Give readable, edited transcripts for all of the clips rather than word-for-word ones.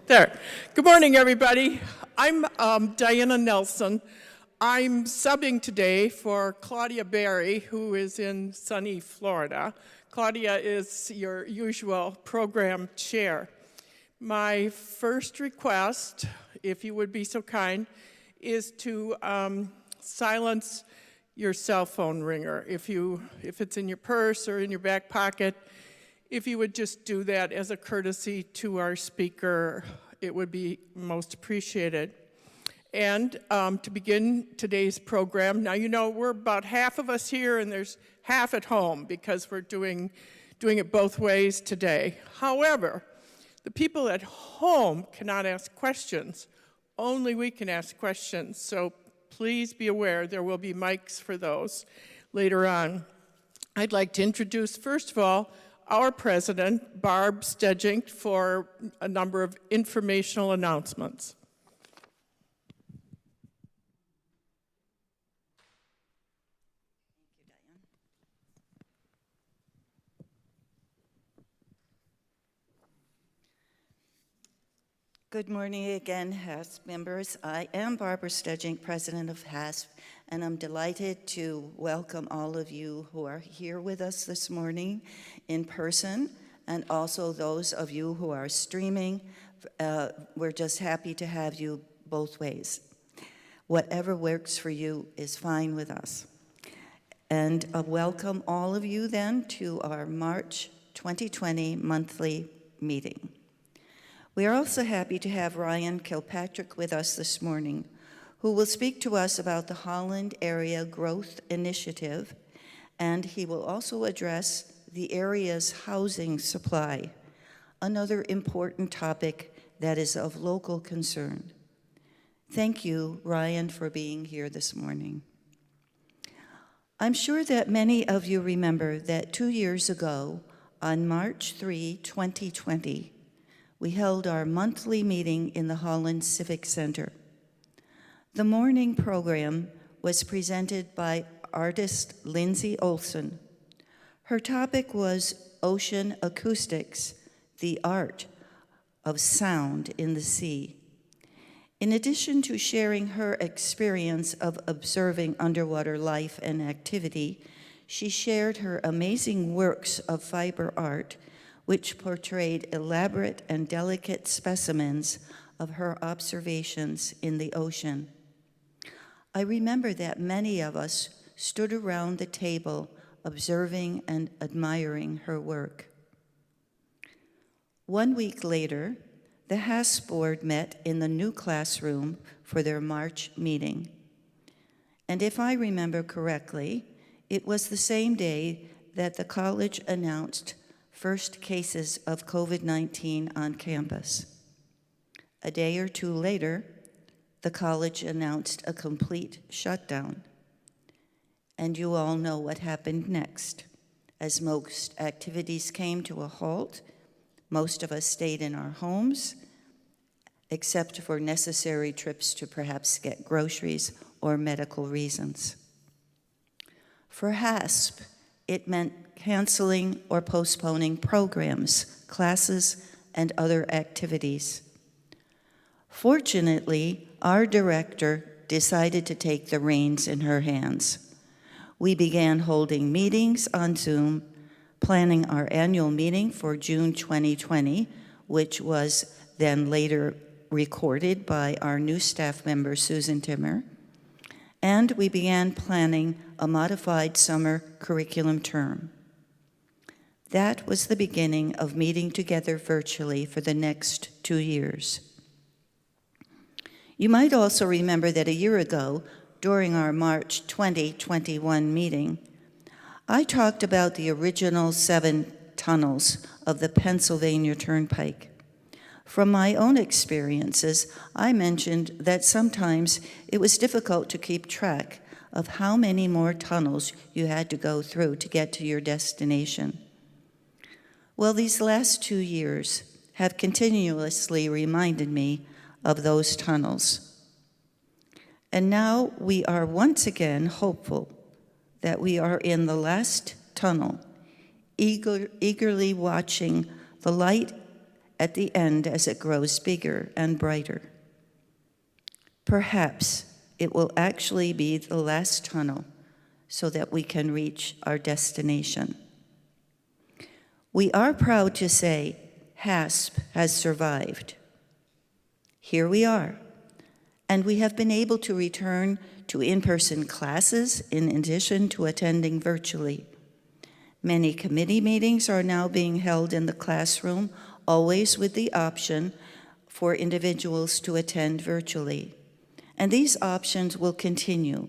There. Good morning, everybody. I'm Diana Nelson. I'm subbing today for Claudia Berry, who is in sunny Florida. Claudia is your usual program chair. My first request, if you would be so kind, is to silence your cell phone ringer. If it's in your purse or in your back pocket, if you would just do that as a courtesy to our speaker, it would be most appreciated. And to begin today's program, now you know we're about half of us here and there's half at home because we're doing it both ways today. However, the people at home cannot ask questions. Only we can ask questions. So please be aware there will be mics for those later on. I'd like to introduce, first of all, our president, Barb Stedgink, for a number of informational announcements. Good morning again, HASP members. I am Barbara Stedgink, president of HASP, and I'm delighted to welcome all of you who are here with us this morning in person, and also those of you who are streaming. We're just happy to have you both ways. Whatever works for you is fine with us. And welcome all of you then to our March 2020 monthly meeting. We are also happy to have Ryan Kilpatrick with us this morning, who will speak to us about the Holland Area Growth Initiative, and he will also address the area's housing supply, another important topic that is of local concern. Thank you, Ryan, for being here this morning. I'm sure that many of you remember that 2 years ago, on March 3, 2020, we held our monthly meeting in the Holland Civic Center. The morning program was presented by artist Lindsay Olson. Her topic was Ocean Acoustics, the art of sound in the sea. In addition to sharing her experience of observing underwater life and activity, she shared her amazing works of fiber art, which portrayed elaborate and delicate specimens of her observations in the ocean. I remember that many of us stood around the table observing and admiring her work. 1 week later, the HASP board met in the new classroom for their March meeting. And if I remember correctly, it was the same day that the college announced first cases of COVID-19 on campus. A day or two later, the college announced a complete shutdown. And you all know what happened next. As most activities came to a halt, most of us stayed in our homes, except for necessary trips to perhaps get groceries or medical reasons. For HASP, it meant canceling or postponing programs, classes, and other activities. Fortunately, our director decided to take the reins in her hands. We began holding meetings on Zoom, planning our annual meeting for June 2020, which was then later recorded by our new staff member, Susan Timmer, and we began planning a modified summer curriculum term. That was the beginning of meeting together virtually for the next 2 years. You might also remember that a year ago, during our March 2021 meeting, I talked about the original 7 tunnels of the Pennsylvania Turnpike. From my own experiences, I mentioned that sometimes it was difficult to keep track of how many more tunnels you had to go through to get to your destination. Well, these last 2 years have continuously reminded me of those tunnels. And now we are once again hopeful that we are in the last tunnel, eagerly watching the light at the end as it grows bigger and brighter. Perhaps it will actually be the last tunnel so that we can reach our destination. We are proud to say HASP has survived. Here we are, and we have been able to return to in-person classes in addition to attending virtually. Many committee meetings are now being held in the classroom, always with the option for individuals to attend virtually. And these options will continue.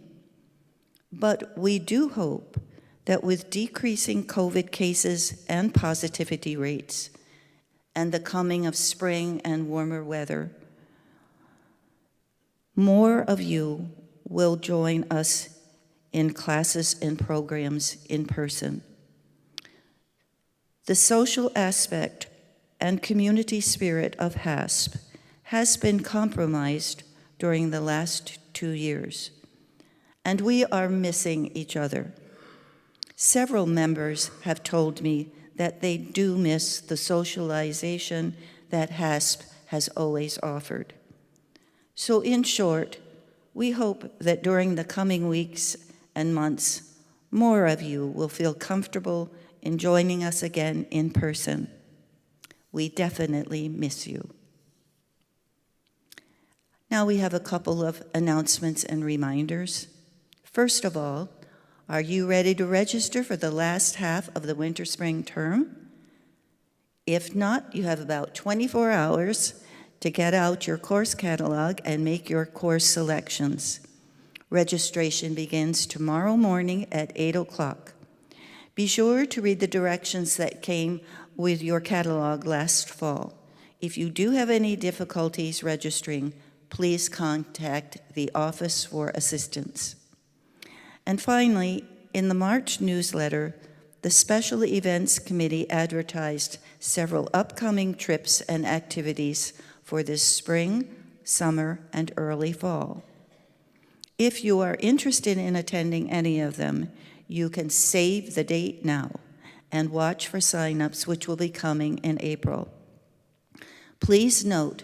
But we do hope that with decreasing COVID cases and positivity rates and the coming of spring and warmer weather, more of you will join us in classes and programs in person. The social aspect and community spirit of HASP has been compromised during the last 2 years, and we are missing each other. Several members have told me that they do miss the socialization that HASP has always offered. So in short, we hope that during the coming weeks and months, more of you will feel comfortable in joining us again in person. We definitely miss you. Now we have a couple of announcements and reminders. First of all, are you ready to register for the last half of the winter-spring term? If not, you have about 24 hours to get out your course catalog and make your course selections. Registration begins tomorrow morning at 8 o'clock. Be sure to read the directions that came with your catalog last fall. If you do have any difficulties registering, please contact the Office for Assistance. And finally, in the March newsletter, the Special Events Committee advertised several upcoming trips and activities for this spring, summer, and early fall. If you are interested in attending any of them, you can save the date now and watch for signups, which will be coming in April. Please note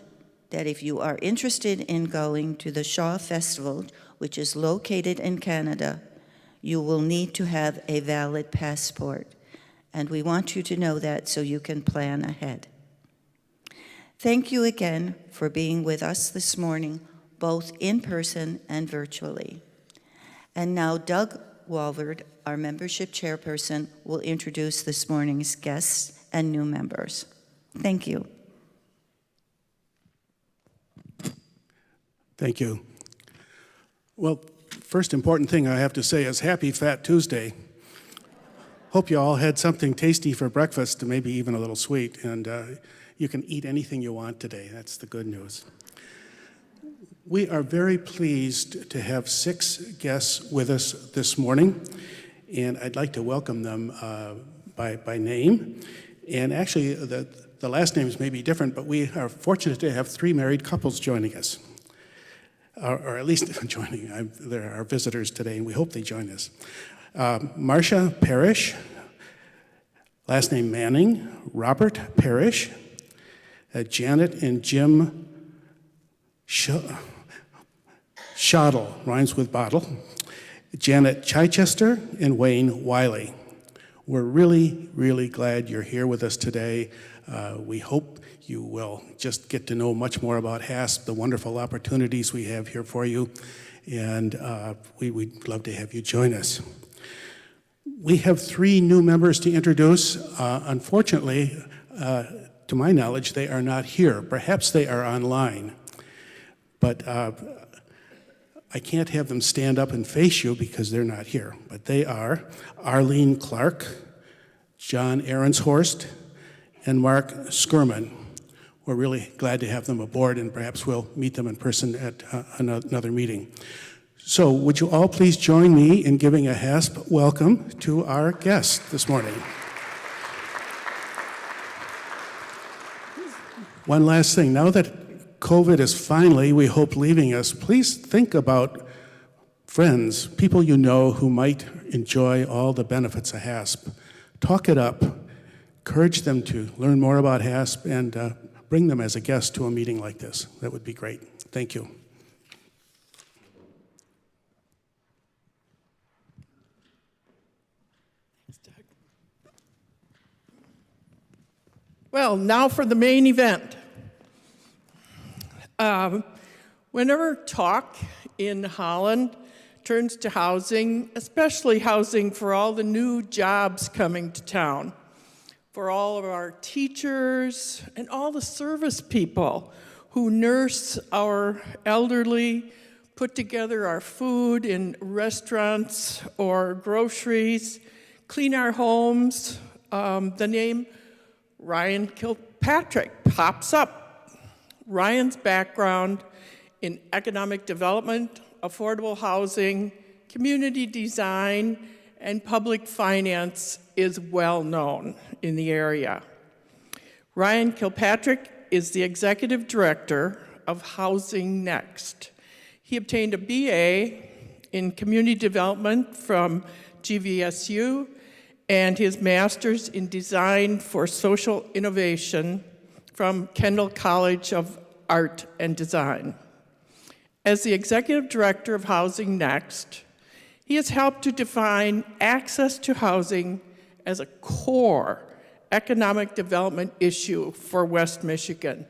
that if you are interested in going to the Shaw Festival, which is located in Canada, you will need to have a valid passport. And we want you to know that so you can plan ahead. Thank you again for being with us this morning, both in person and virtually. And now Doug Walvard, our membership chairperson, will introduce this morning's guests and new members. Thank you. Thank you. Well, first important thing I have to say is Happy Fat Tuesday. Hope you all had something tasty for breakfast, maybe even a little sweet, and you can eat anything you want today. That's the good news. We are very pleased to have 6 guests with us this morning, and I'd like to welcome them by name. And actually, the last names may be different, but we are fortunate to have 3 married couples joining us. Or at least joining. They're our visitors today, and we hope they join us. Marcia Parrish, last name Manning, Robert Parrish, Janet and Jim Schottle, rhymes with bottle, Janet Chichester, and Wayne Wiley. We're really, really glad you're here with us today. We hope you will just get to know much more about HASP, the wonderful opportunities we have here for you, and we'd love to have you join us. We have 3 new members to introduce. Unfortunately, to my knowledge, they are not here. Perhaps they are online, but I can't have them stand up and face you because they're not here. But they are Arlene Clark, John Aronshorst, and Mark Skurman. We're really glad to have them aboard, and perhaps we'll meet them in person at another meeting. So would you all please join me in giving a HASP welcome to our guests this morning. One last thing, now that COVID is finally, we hope, leaving us, please think about friends, people you know who might enjoy all the benefits of HASP. Talk it up. encourage them to learn more about HASP and bring them as a guest to a meeting like this. That would be great. Thank you. Well, now for the main event. Whenever talk in Holland turns to housing, especially housing for all the new jobs coming to town, for all of our teachers and all the service people who nurse our elderly, put together our food in restaurants or groceries, clean our homes, the name Ryan Kilpatrick pops up. Ryan's background in economic development, affordable housing, community design, and public finance is well known in the area. Ryan Kilpatrick is the executive director of Housing Next. He obtained a BA in community development from GVSU and his master's in design for social innovation from Kendall College of Art and Design. As the executive director of Housing Next, he has helped to define access to housing as a core economic development issue for West Michigan.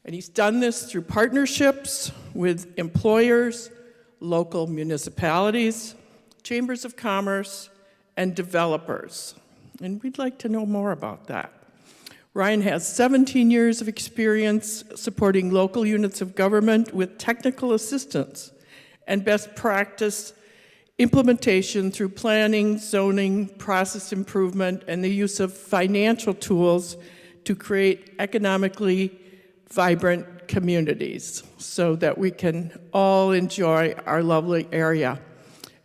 And he's done this through partnerships with employers, local municipalities, chambers of commerce, and developers. And we'd like to know more about that. Ryan has 17 years of experience supporting local units of government with technical assistance and best practice implementation through planning, zoning, process improvement, and the use of financial tools to create economically vibrant communities so that we can all enjoy our lovely area.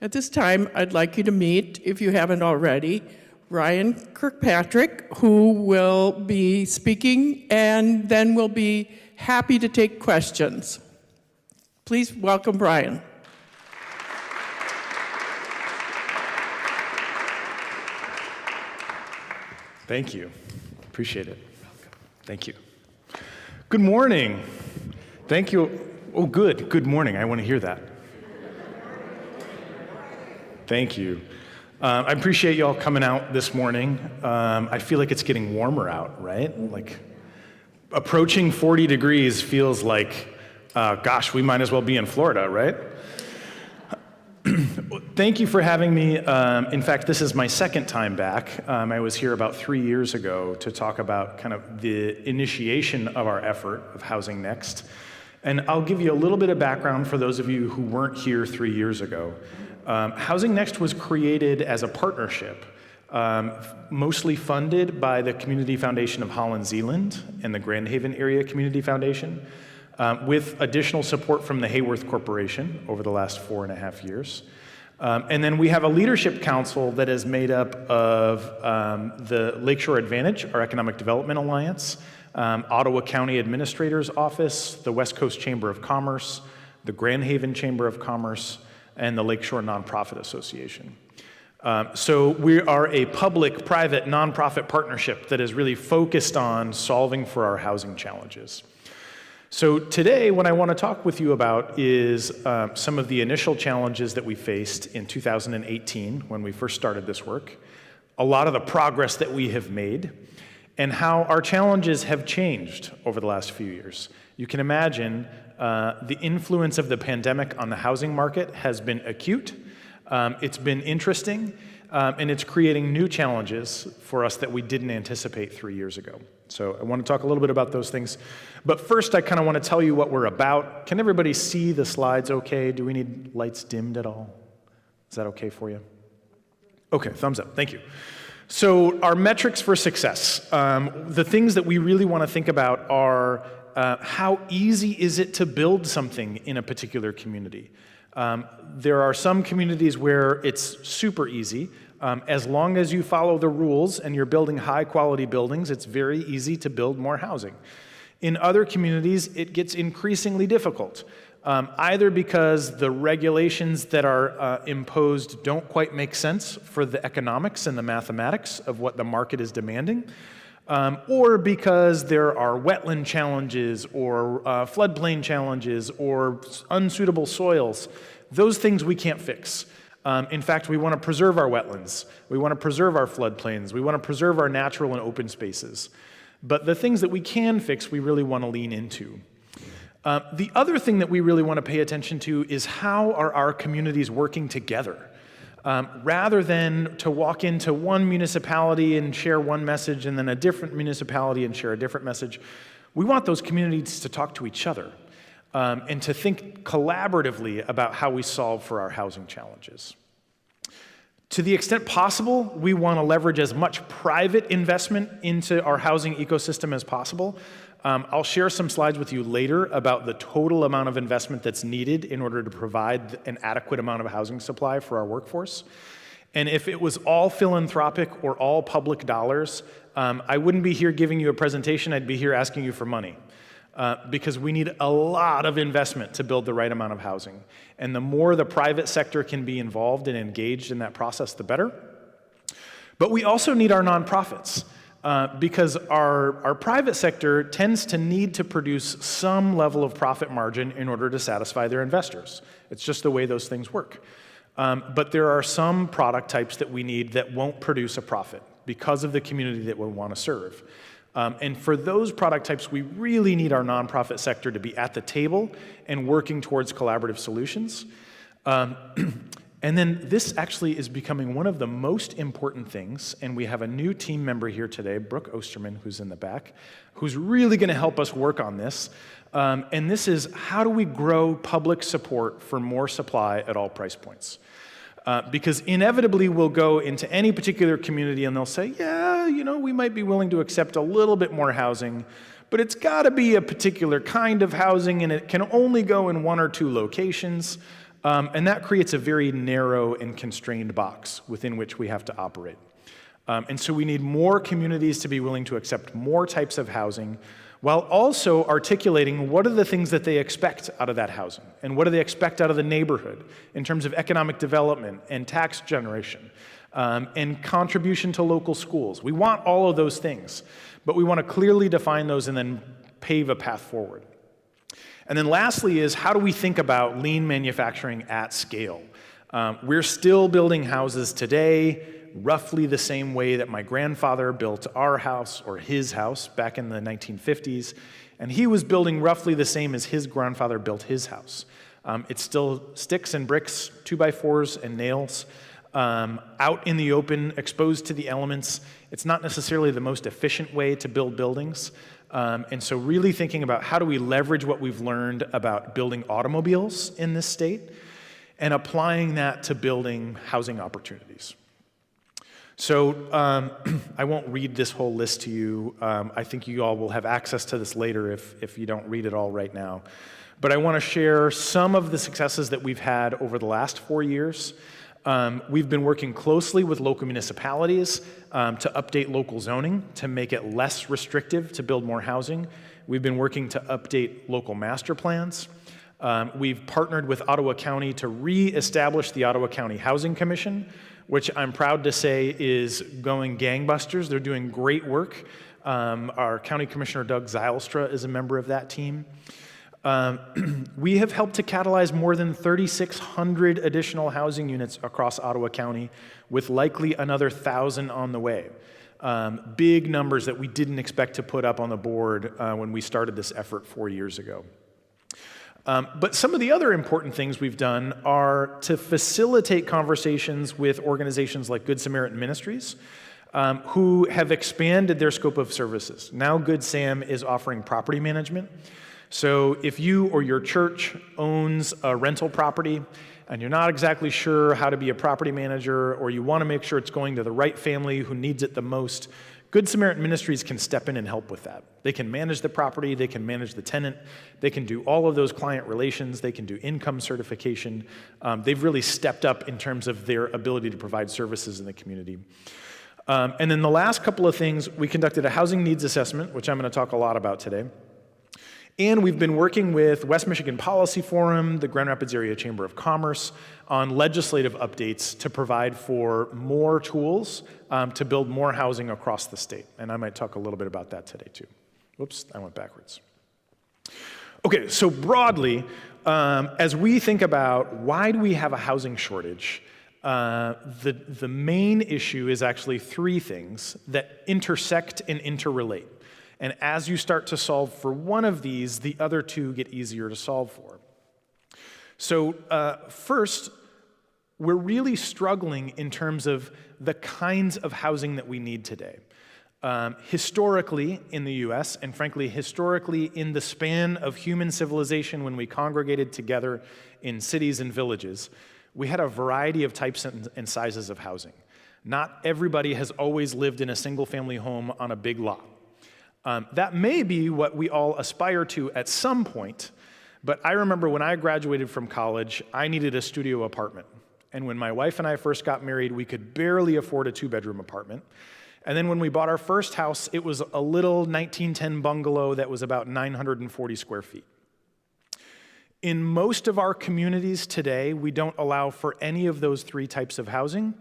At this time, I'd like you to meet, if you haven't already, Ryan Kirkpatrick, who will be speaking, and then we'll be happy to take questions. Please welcome Ryan. Thank you. Appreciate it. Thank you. Good morning. Thank you. Oh, good. Good morning. I want to hear that. Thank you. I appreciate y'all coming out this morning. I feel like it's getting warmer out, right? Like approaching 40 degrees feels like, gosh, we might as well be in Florida, right? Thank you for having me. In fact, this is my second time back. I was here about 3 years ago to talk about kind of the initiation of our effort of Housing Next. And I'll give you a little bit of background for those of you who weren't here 3 years ago. Housing Next was created as a partnership, mostly funded by the Community Foundation of Holland Zeeland and the Grand Haven Area Community Foundation, with additional support from the Hayworth Corporation over the last 4.5 years. And then we have a leadership council that is made up of the Lakeshore Advantage, our Economic Development Alliance, Ottawa County Administrator's Office, the West Coast Chamber of Commerce, the Grand Haven Chamber of Commerce, and the Lakeshore Nonprofit Association. So we are a public-private nonprofit partnership that is really focused on solving for our housing challenges. So today, what I want to talk with you about is some of the initial challenges that we faced in 2018 when we first started this work, a lot of the progress that we have made, and how our challenges have changed over the last few years. You can imagine the influence of the pandemic on the housing market has been acute. It's been interesting, and it's creating new challenges for us that we didn't anticipate 3 years ago. So I want to talk a little bit about those things. But first, I kind of want to tell you what we're about. Can everybody see the slides okay? Do we need lights dimmed at all? Is that okay for you? Okay, thumbs up. Thank you. So our metrics for success. The things that we really want to think about are how easy is it to build something in a particular community? There are some communities where it's super easy. As long as you follow the rules and you're building high-quality buildings, it's very easy to build more housing. In other communities, it gets increasingly difficult. either because the regulations that are imposed don't quite make sense for the economics and the mathematics of what the market is demanding, or because there are wetland challenges or floodplain challenges or unsuitable soils. Those things we can't fix. In fact, we want to preserve our wetlands. We want to preserve our floodplains. We want to preserve our natural and open spaces. But the things that we can fix, we really want to lean into. The other thing that we really want to pay attention to is how are our communities working together? Rather than to walk into one municipality and share one message and then a different municipality and share a different message, we want those communities to talk to each other and to think collaboratively about how we solve for our housing challenges. To the extent possible, we want to leverage as much private investment into our housing ecosystem as possible. I'll share some slides with you later about the total amount of investment that's needed in order to provide an adequate amount of housing supply for our workforce. And if it was all philanthropic or all public dollars, I wouldn't be here giving you a presentation, I'd be here asking you for money. Because we need a lot of investment to build the right amount of housing. And the more the private sector can be involved and engaged in that process, the better. But we also need our nonprofits. Because our private sector tends to need to produce some level of profit margin in order to satisfy their investors. It's just the way those things work. But there are some product types that we need that won't produce a profit because of the community that we want to serve. And for those product types, we really need our nonprofit sector to be at the table and working towards collaborative solutions. And then this actually is becoming one of the most important things, and we have a new team member here today, Brooke Osterman, who's in the back, who's really going to help us work on this. And this is how do we grow public support for more supply at all price points? Because inevitably we'll go into any particular community and they'll say, yeah, you know, we might be willing to accept a little bit more housing, but it's got to be a particular kind of housing and it can only go in one or two locations. And that creates a very narrow and constrained box within which we have to operate. And so we need more communities to be willing to accept more types of housing while also articulating what are the things that they expect out of that housing and what do they expect out of the neighborhood in terms of economic development and tax generation and contribution to local schools. We want all of those things, but we want to clearly define those and then pave a path forward. And then lastly is how do we think about lean manufacturing at scale? We're still building houses today roughly the same way that my grandfather built our house or his house back in the 1950s, and he was building roughly the same as his grandfather built his house. It's still sticks and bricks, 2x4s and nails, out in the open, exposed to the elements. It's not necessarily the most efficient way to build buildings. And so really thinking about how do we leverage what we've learned about building automobiles in this state and applying that to building housing opportunities. So I won't read this whole list to you. I think you all will have access to this later if you don't read it all right now. But I want to share some of the successes that we've had over the last 4 years. We've been working closely with local municipalities to update local zoning to make it less restrictive to build more housing. We've been working to update local master plans. We've partnered with Ottawa County to re-establish the Ottawa County Housing Commission, which I'm proud to say is going gangbusters. They're doing great work. Our County Commissioner Doug Zylstra is a member of that team. We have helped to catalyze more than 3,600 additional housing units across Ottawa County, with likely another 1,000 on the way. Big numbers that we didn't expect to put up on the board when we started this effort 4 years ago. But some of the other important things we've done are to facilitate conversations with organizations like Good Samaritan Ministries, who have expanded their scope of services. Now Good Sam is offering property management. So if you or your church owns a rental property and you're not exactly sure how to be a property manager, or you want to make sure it's going to the right family who needs it the most, Good Samaritan Ministries can step in and help with that. They can manage the property, they can manage the tenant, they can do all of those client relations, they can do income certification. They've really stepped up in terms of their ability to provide services in the community. And then the last couple of things, we conducted a housing needs assessment, which I'm going to talk a lot about today. And we've been working with West Michigan Policy Forum, the Grand Rapids Area Chamber of Commerce, on legislative updates to provide for more tools to build more housing across the state. And I might talk a little bit about that today too. Whoops, I went backwards. Okay, so broadly, as we think about why do we have a housing shortage, the main issue is actually three things that intersect and interrelate. And as you start to solve for one of these, the other two get easier to solve for. So first, we're really struggling in terms of the kinds of housing that we need today. Historically in the US, and frankly, historically in the span of human civilization when we congregated together in cities and villages, we had a variety of types and sizes of housing. Not everybody has always lived in a single-family home on a big lot. That may be what we all aspire to at some point, but I remember when I graduated from college, I needed a studio apartment. And when my wife and I first got married, we could barely afford a 2-bedroom apartment. And then when we bought our first house, it was a little 1910 bungalow that was about 940 square feet. In most of our communities today, we don't allow for any of those three types of housing,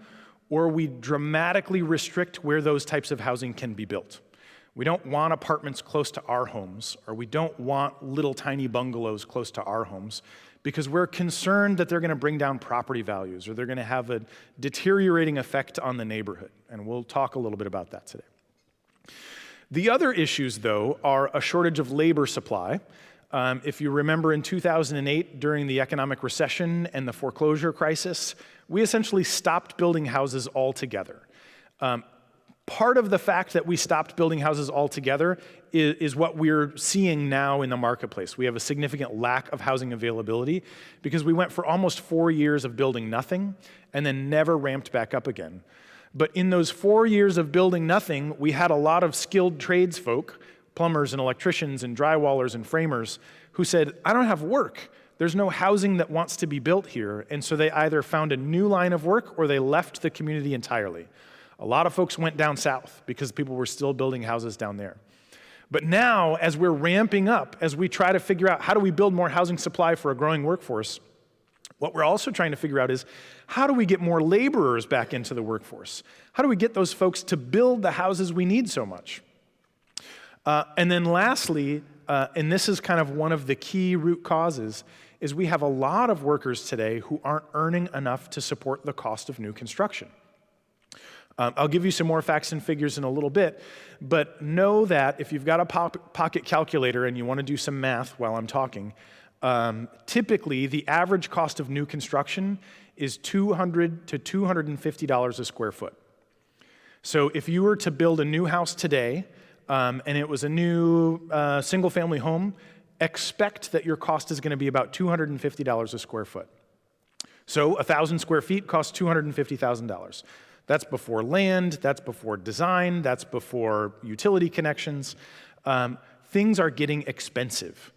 or we dramatically restrict where those types of housing can be built. We don't want apartments close to our homes, or we don't want little tiny bungalows close to our homes, because we're concerned that they're going to bring down property values, or they're going to have a deteriorating effect on the neighborhood. And we'll talk a little bit about that today. The other issues, though, are a shortage of labor supply. If you remember in 2008, during the economic recession and the foreclosure crisis, we essentially stopped building houses altogether. Part of the fact that we stopped building houses altogether is what we're seeing now in the marketplace. We have a significant lack of housing availability because we went for almost 4 years of building nothing and then never ramped back up again. But in those 4 years of building nothing, we had a lot of skilled tradesfolk, plumbers and electricians and drywallers and framers, who said, I don't have work. There's no housing that wants to be built here. And so they either found a new line of work or they left the community entirely. A lot of folks went down south because people were still building houses down there. But now, as we're ramping up, as we try to figure out how do we build more housing supply for a growing workforce, what we're also trying to figure out is how do we get more laborers back into the workforce? How do we get those folks to build the houses we need so much? And then lastly, and this is kind of one of the key root causes, is we have a lot of workers today who aren't earning enough to support the cost of new construction. I'll give you some more facts and figures in a little bit, but know that if you've got a pocket calculator and you want to do some math while I'm talking, typically the average cost of new construction is $200 to $250 a square foot. So if you were to build a new house today, and it was a new single-family home, expect that your cost is going to be about $250 a square foot. So 1,000 square feet costs $250,000. That's before land, that's before design, that's before utility connections. Things are getting expensive.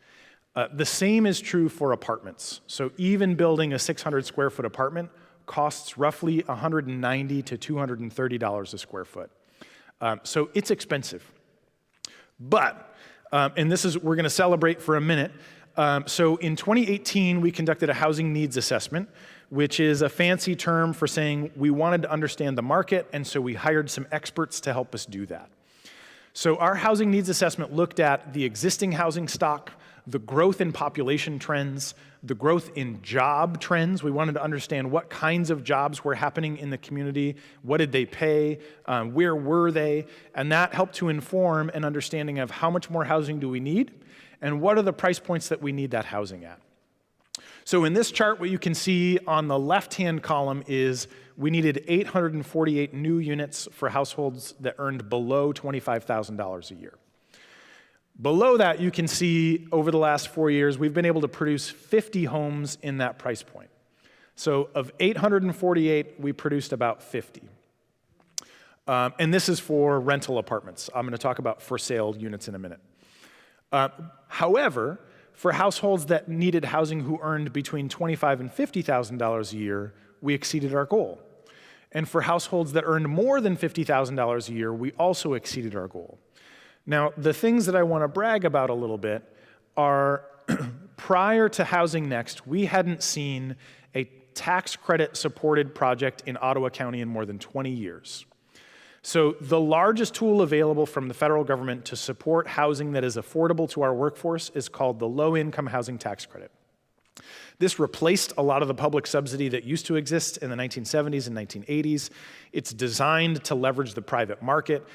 The same is true for apartments. So even building a 600 square foot apartment costs roughly $190 to $230 a square foot. So it's expensive. But, and this is, we're going to celebrate for a minute. So in 2018, we conducted a housing needs assessment, which is a fancy term for saying we wanted to understand the market, and so we hired some experts to help us do that. So our housing needs assessment looked at the existing housing stock, the growth in population trends, the growth in job trends. We wanted to understand what kinds of jobs were happening in the community, what did they pay, where were they, and that helped to inform an understanding of how much more housing do we need, and what are the price points that we need that housing at. So in this chart, what you can see on the left-hand column is we needed 848 new units for households that earned below $25,000 a year. Below that, you can see over the last 4 years, we've been able to produce 50 homes in that price point. So of 848, we produced about 50. And this is for rental apartments. I'm going to talk about for sale units in a minute. However, for households that needed housing who earned between $25,000 and $50,000 a year, we exceeded our goal. And for households that earned more than $50,000 a year, we also exceeded our goal. Now, the things that I want to brag about a little bit prior to Housing Next, we hadn't seen a tax credit supported project in Ottawa County in more than 20 years. So the largest tool available from the federal government to support housing that is affordable to our workforce is called the Low-Income Housing Tax Credit. This replaced a lot of the public subsidy that used to exist in the 1970s and 1980s. It's designed to leverage the private market.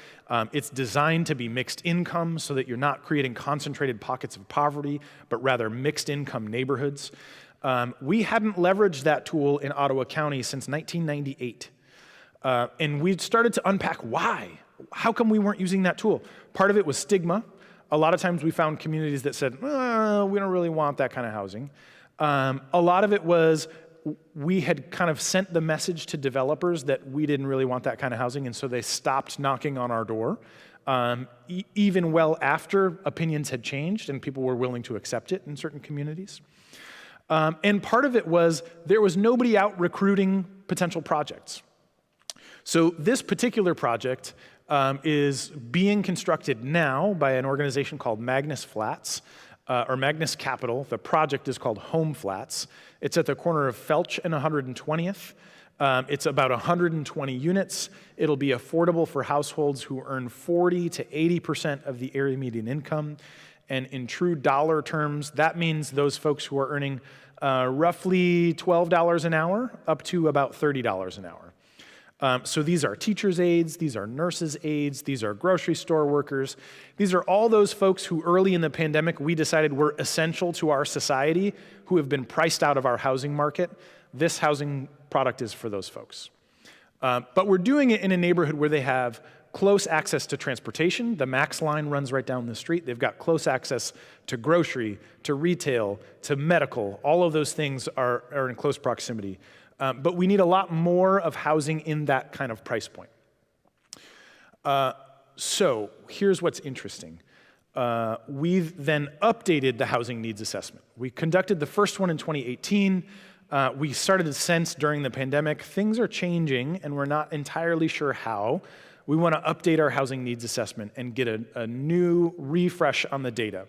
It's designed to be mixed income so that you're not creating concentrated pockets of poverty, but rather mixed income neighborhoods. We hadn't leveraged that tool in Ottawa County since 1998. And we started to unpack why. How come we weren't using that tool? Part of it was stigma. A lot of times we found communities that said, we don't really want that kind of housing. A lot of it was we had kind of sent the message to developers that we didn't really want that kind of housing, and so they stopped knocking on our door, even well after opinions had changed and people were willing to accept it in certain communities. And part of it was there was nobody out recruiting potential projects. So this particular project is being constructed now by an organization called Magnus Flats, or Magnus Capital. The project is called Home Flats. It's at the corner of Felch and 120th. It's about 120 units. It'll be affordable for households who earn 40 to 80% of the area median income. And in true dollar terms, that means those folks who are earning roughly $12 an hour up to about $30 an hour. So these are teachers' aides, these are nurses' aides, these are grocery store workers. These are all those folks who early in the pandemic we decided were essential to our society, who have been priced out of our housing market. This housing product is for those folks. But we're doing it in a neighborhood where they have close access to transportation. The Max line runs right down the street. They've got close access to grocery, to retail, to medical. All of those things are in close proximity. But we need a lot more of housing in that kind of price point. So here's what's interesting. We've then updated the housing needs assessment. We conducted the first one in 2018. We started to sense during the pandemic, things are changing and we're not entirely sure how. We want to update our housing needs assessment and get a new refresh on the data.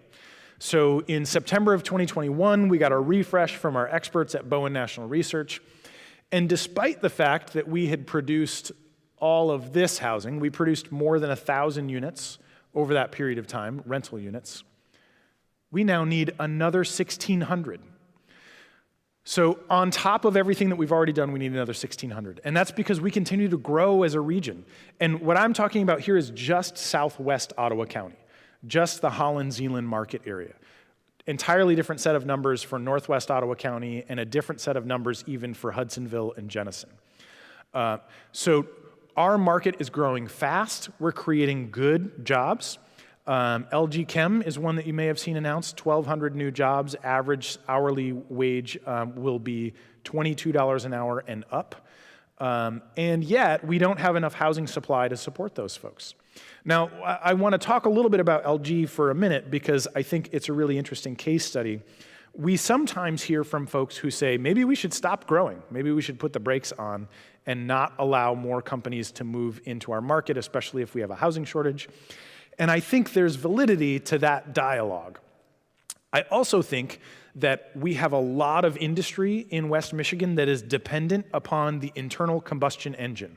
So in September of 2021, we got a refresh from our experts at Bowen National Research. And despite the fact that we had produced all of this housing, we produced more than 1,000 units over that period of time, rental units, we now need another 1,600. So on top of everything that we've already done, we need another 1,600. And that's because we continue to grow as a region. And what I'm talking about here is just southwest Ottawa County, just the Holland Zealand market area. Entirely different set of numbers for northwest Ottawa County and a different set of numbers even for Hudsonville and Jenison. So our market is growing fast. We're creating good jobs. LG Chem is one that you may have seen announced, 1,200 new jobs. Average hourly wage will be $22 an hour and up. And yet, we don't have enough housing supply to support those folks. Now, I want to talk a little bit about LG for a minute because I think it's a really interesting case study. We sometimes hear from folks who say, maybe we should stop growing. Maybe we should put the brakes on and not allow more companies to move into our market, especially if we have a housing shortage. And I think there's validity to that dialogue. I also think that we have a lot of industry in West Michigan that is dependent upon the internal combustion engine.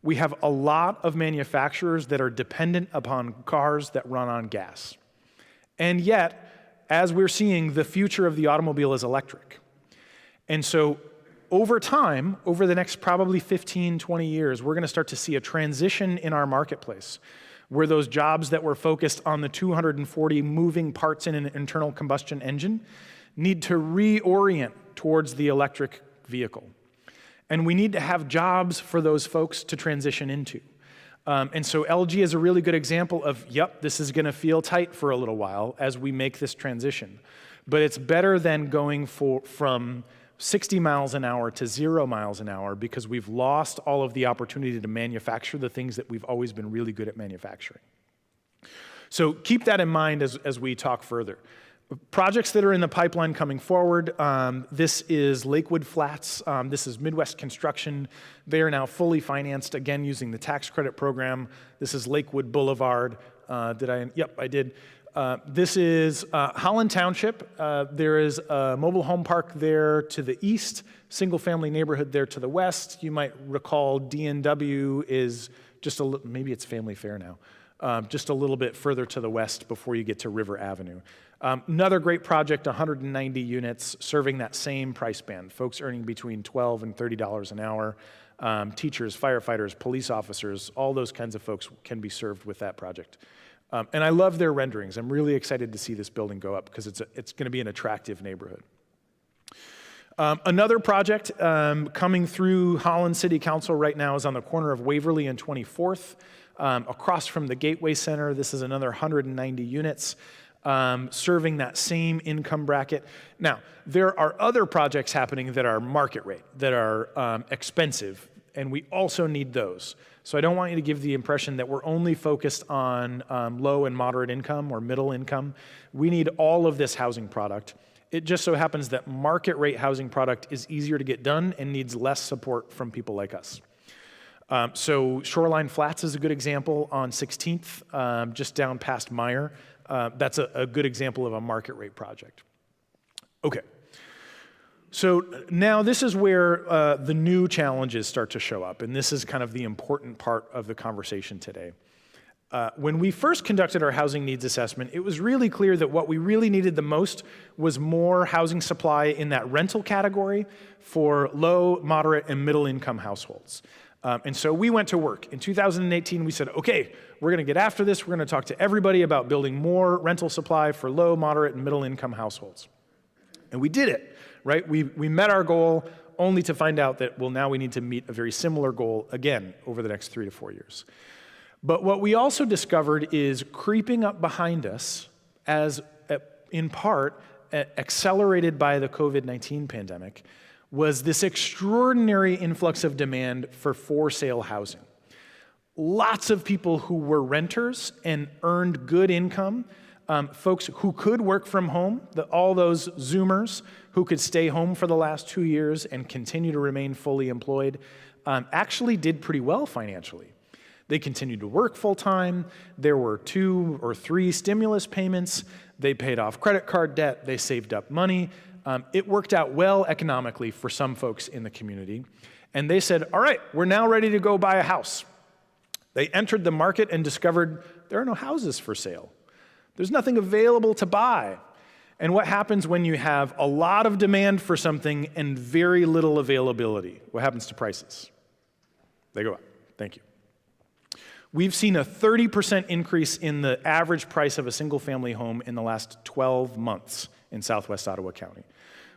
We have a lot of manufacturers that are dependent upon cars that run on gas. And yet, as we're seeing, the future of the automobile is electric. And so over time, over the next probably 15, 20 years, we're going to start to see a transition in our marketplace where those jobs that were focused on the 240 moving parts in an internal combustion engine need to reorient towards the electric vehicle. And we need to have jobs for those folks to transition into. And so LG is a really good example of, yep, this is going to feel tight for a little while as we make this transition. But it's better than going from 60 miles an hour to 0 miles an hour because we've lost all of the opportunity to manufacture the things that we've always been really good at manufacturing. So keep that in mind as we talk further. Projects that are in the pipeline coming forward, this is Lakewood Flats, this is Midwest Construction. They are now fully financed, again, using the tax credit program. This is Lakewood Boulevard. Did I? Yep, I did. This is Holland Township. There is a mobile home park there to the east, single-family neighborhood there to the west. You might recall D&W is just maybe it's Family Fair now, just a little bit further to the west before you get to River Avenue. Another great project, 190 units, serving that same price band, folks earning between $12 and $30 an hour. Teachers, firefighters, police officers, all those kinds of folks can be served with that project. And I love their renderings. I'm really excited to see this building go up because it's going to be an attractive neighborhood. Another project coming through Holland City Council right now is on the corner of Waverly and 24th, across from the Gateway Center. This is another 190 units, serving that same income bracket. Now, there are other projects happening that are market rate, that are expensive, and we also need those. So I don't want you to give the impression that we're only focused on low and moderate income or middle income. We need all of this housing product. It just so happens that market rate housing product is easier to get done and needs less support from people like us. So Shoreline Flats is a good example on 16th, just down past Meyer. That's a good example of a market rate project. Okay. So now this is where the new challenges start to show up, and this is kind of the important part of the conversation today. When we first conducted our housing needs assessment, it was really clear that what we really needed the most was more housing supply in that rental category for low, moderate, and middle income households. And so we went to work. In 2018, we said, okay, we're going to get after this. We're going to talk to everybody about building more rental supply for low, moderate, and middle income households. And we did it. Right? We met our goal only to find out that, well, now we need to meet a very similar goal again over the next 3 to 4 years. But what we also discovered is creeping up behind us, as in part accelerated by the COVID-19 pandemic, was this extraordinary influx of demand for sale housing. Lots of people who were renters and earned good income, folks who could work from home, all those Zoomers who could stay home for the last 2 years and continue to remain fully employed, actually did pretty well financially. They continued to work full-time. There were 2 or 3 stimulus payments. They paid off credit card debt. They saved up money. It worked out well economically for some folks in the community. And they said, all right, we're now ready to go buy a house. They entered the market and discovered there are no houses for sale. There's nothing available to buy. And what happens when you have a lot of demand for something and very little availability? What happens to prices? They go up. Thank you. We've seen a 30% increase in the average price of a single-family home in the last 12 months in Southwest Ottawa County.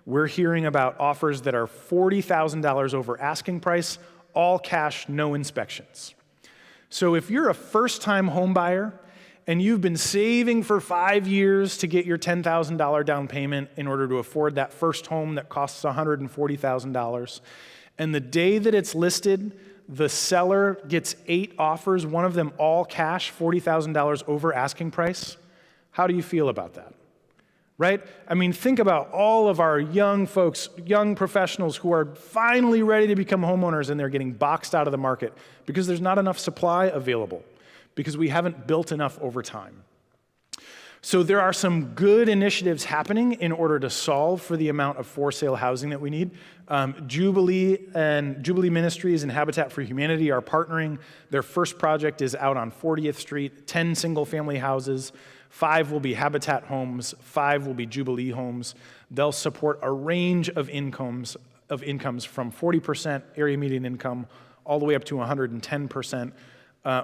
We're hearing about offers that are $40,000 over asking price, all cash, no inspections. So if you're a first-time home buyer and you've been saving for 5 years to get your $10,000 down payment in order to afford that first home that costs $140,000, and the day that it's listed, the seller gets 8 offers, one of them all cash, $40,000 over asking price, how do you feel about that? Right? I mean, think about all of our young folks, young professionals who are finally ready to become homeowners and they're getting boxed out of the market because there's not enough supply available, because we haven't built enough over time. So there are some good initiatives happening in order to solve for the amount of for-sale housing that we need. Jubilee Ministries and Habitat for Humanity are partnering. Their first project is out on 40th Street, 10 single-family houses. 5 will be Habitat homes, 5 will be Jubilee homes. They'll support a range of incomes from 40% area median income all the way up to 110%.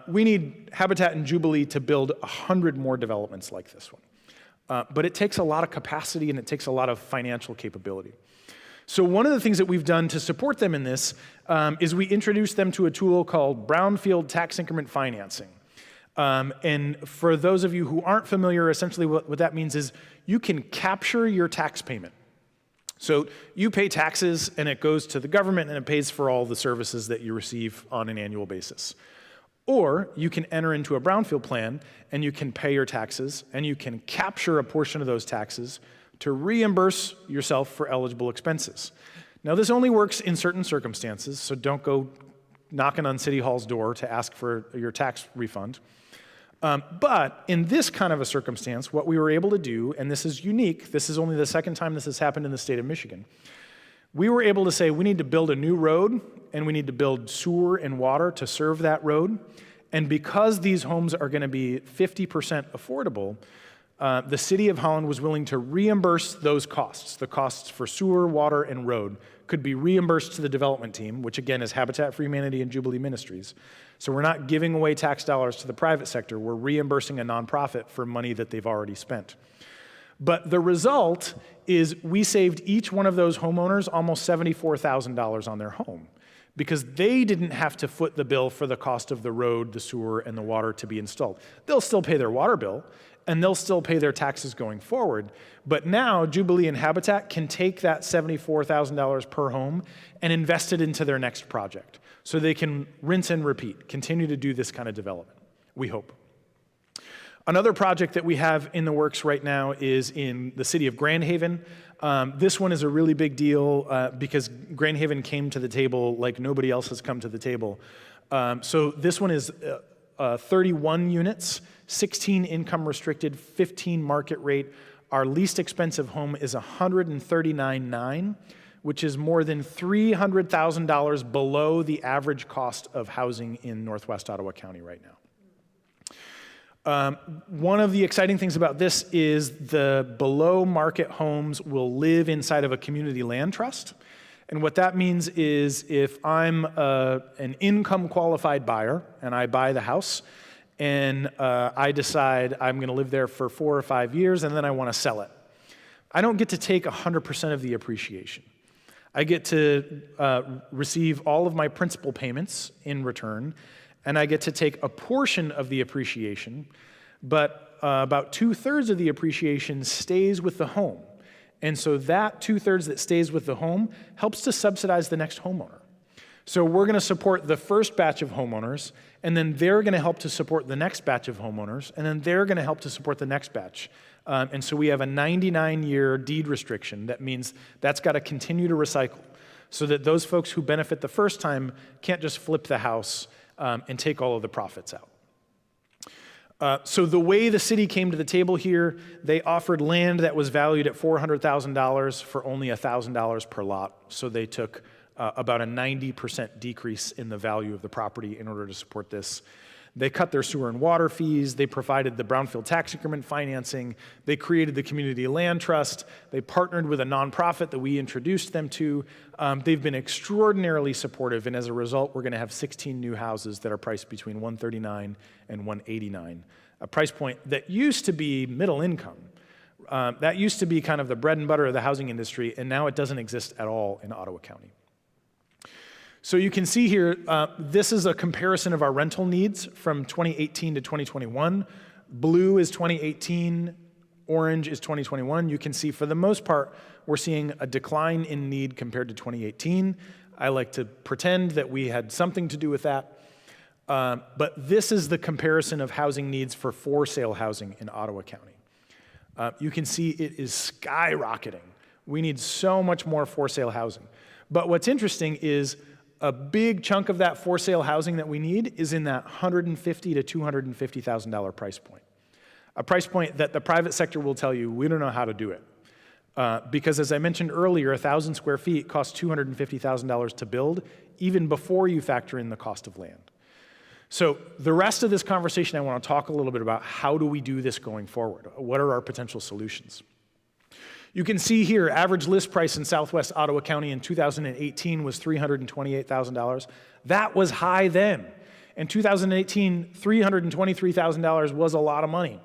We need Habitat and Jubilee to build 100 more developments like this one. But it takes a lot of capacity and it takes a lot of financial capability. So one of the things that we've done to support them in this is we introduced them to a tool called Brownfield tax increment financing. And for those of you who aren't familiar, essentially what that means is you can capture your tax payment. So you pay taxes and it goes to the government and it pays for all the services that you receive on an annual basis. Or you can enter into a brownfield plan and you can pay your taxes and you can capture a portion of those taxes to reimburse yourself for eligible expenses. Now this only works in certain circumstances, so don't go knocking on City Hall's door to ask for your tax refund. But in this kind of a circumstance, what we were able to do, and this is unique, this is only the second time this has happened in the state of Michigan, we were able to say we need to build a new road and we need to build sewer and water to serve that road. And because these homes are going to be 50% affordable, the city of Holland was willing to reimburse those costs. The costs for sewer, water, and road could be reimbursed to the development team, which again is Habitat for Humanity and Jubilee Ministries. So we're not giving away tax dollars to the private sector. We're reimbursing a nonprofit for money that they've already spent. But the result is we saved each one of those homeowners almost $74,000 on their home because they didn't have to foot the bill for the cost of the road, the sewer, and the water to be installed. They'll still pay their water bill, and they'll still pay their taxes going forward. But now Jubilee and Habitat can take that $74,000 per home and invest it into their next project. So they can rinse and repeat, continue to do this kind of development, we hope. Another project that we have in the works right now is in the city of Grand Haven. This one is a really big deal because Grand Haven came to the table like nobody else has come to the table. So this one is 31 units, 16 income restricted, 15 market rate. Our least expensive home is $139,900, which is more than $300,000 below the average cost of housing in Northwest Ottawa County right now. One of the exciting things about this is the below market homes will live inside of a community land trust. And what that means is if I'm an income qualified buyer and I buy the house and I decide I'm going to live there for 4 or 5 years and then I want to sell it, I don't get to take 100% of the appreciation. I get to receive all of my principal payments in return, and I get to take a portion of the appreciation, but about 2/3 of the appreciation stays with the home. And so that 2/3 that stays with the home helps to subsidize the next homeowner. So we're going to support the first batch of homeowners, and then they're going to help to support the next batch of homeowners, and then they're going to help to support the next batch. And so we have a 99-year deed restriction. That means that's got to continue to recycle so that those folks who benefit the first time can't just flip the house and take all of the profits out. So the way the city came to the table here, they offered land that was valued at $400,000 for only $1,000 per lot. So they took about a 90% decrease in the value of the property in order to support this. They cut their sewer and water fees. They provided the Brownfield tax increment financing. They created the community land trust. They partnered with a nonprofit that we introduced them to. They've been extraordinarily supportive, and as a result, we're going to have 16 new houses that are priced between $139,000 and $189,000, a price point that used to be middle income. That used to be kind of the bread and butter of the housing industry, and now it doesn't exist at all in Ottawa County. So you can see here, this is a comparison of our rental needs from 2018 to 2021. Blue is 2018, orange is 2021. You can see for the most part, we're seeing a decline in need compared to 2018. I like to pretend that we had something to do with that. But this is the comparison of housing needs for for-sale housing in Ottawa County. You can see it is skyrocketing. We need so much more for-sale housing. But what's interesting is a big chunk of that for-sale housing that we need is in that $150,000 to $250,000 price point. A price point that the private sector will tell you, we don't know how to do it. Because as I mentioned earlier, 1,000 square feet costs $250,000 to build, even before you factor in the cost of land. So the rest of this conversation, I want to talk a little bit about how do we do this going forward? What are our potential solutions? You can see here, average list price in Southwest Ottawa County in 2018 was $328,000. That was high then. In 2018, $323,000 was a lot of money.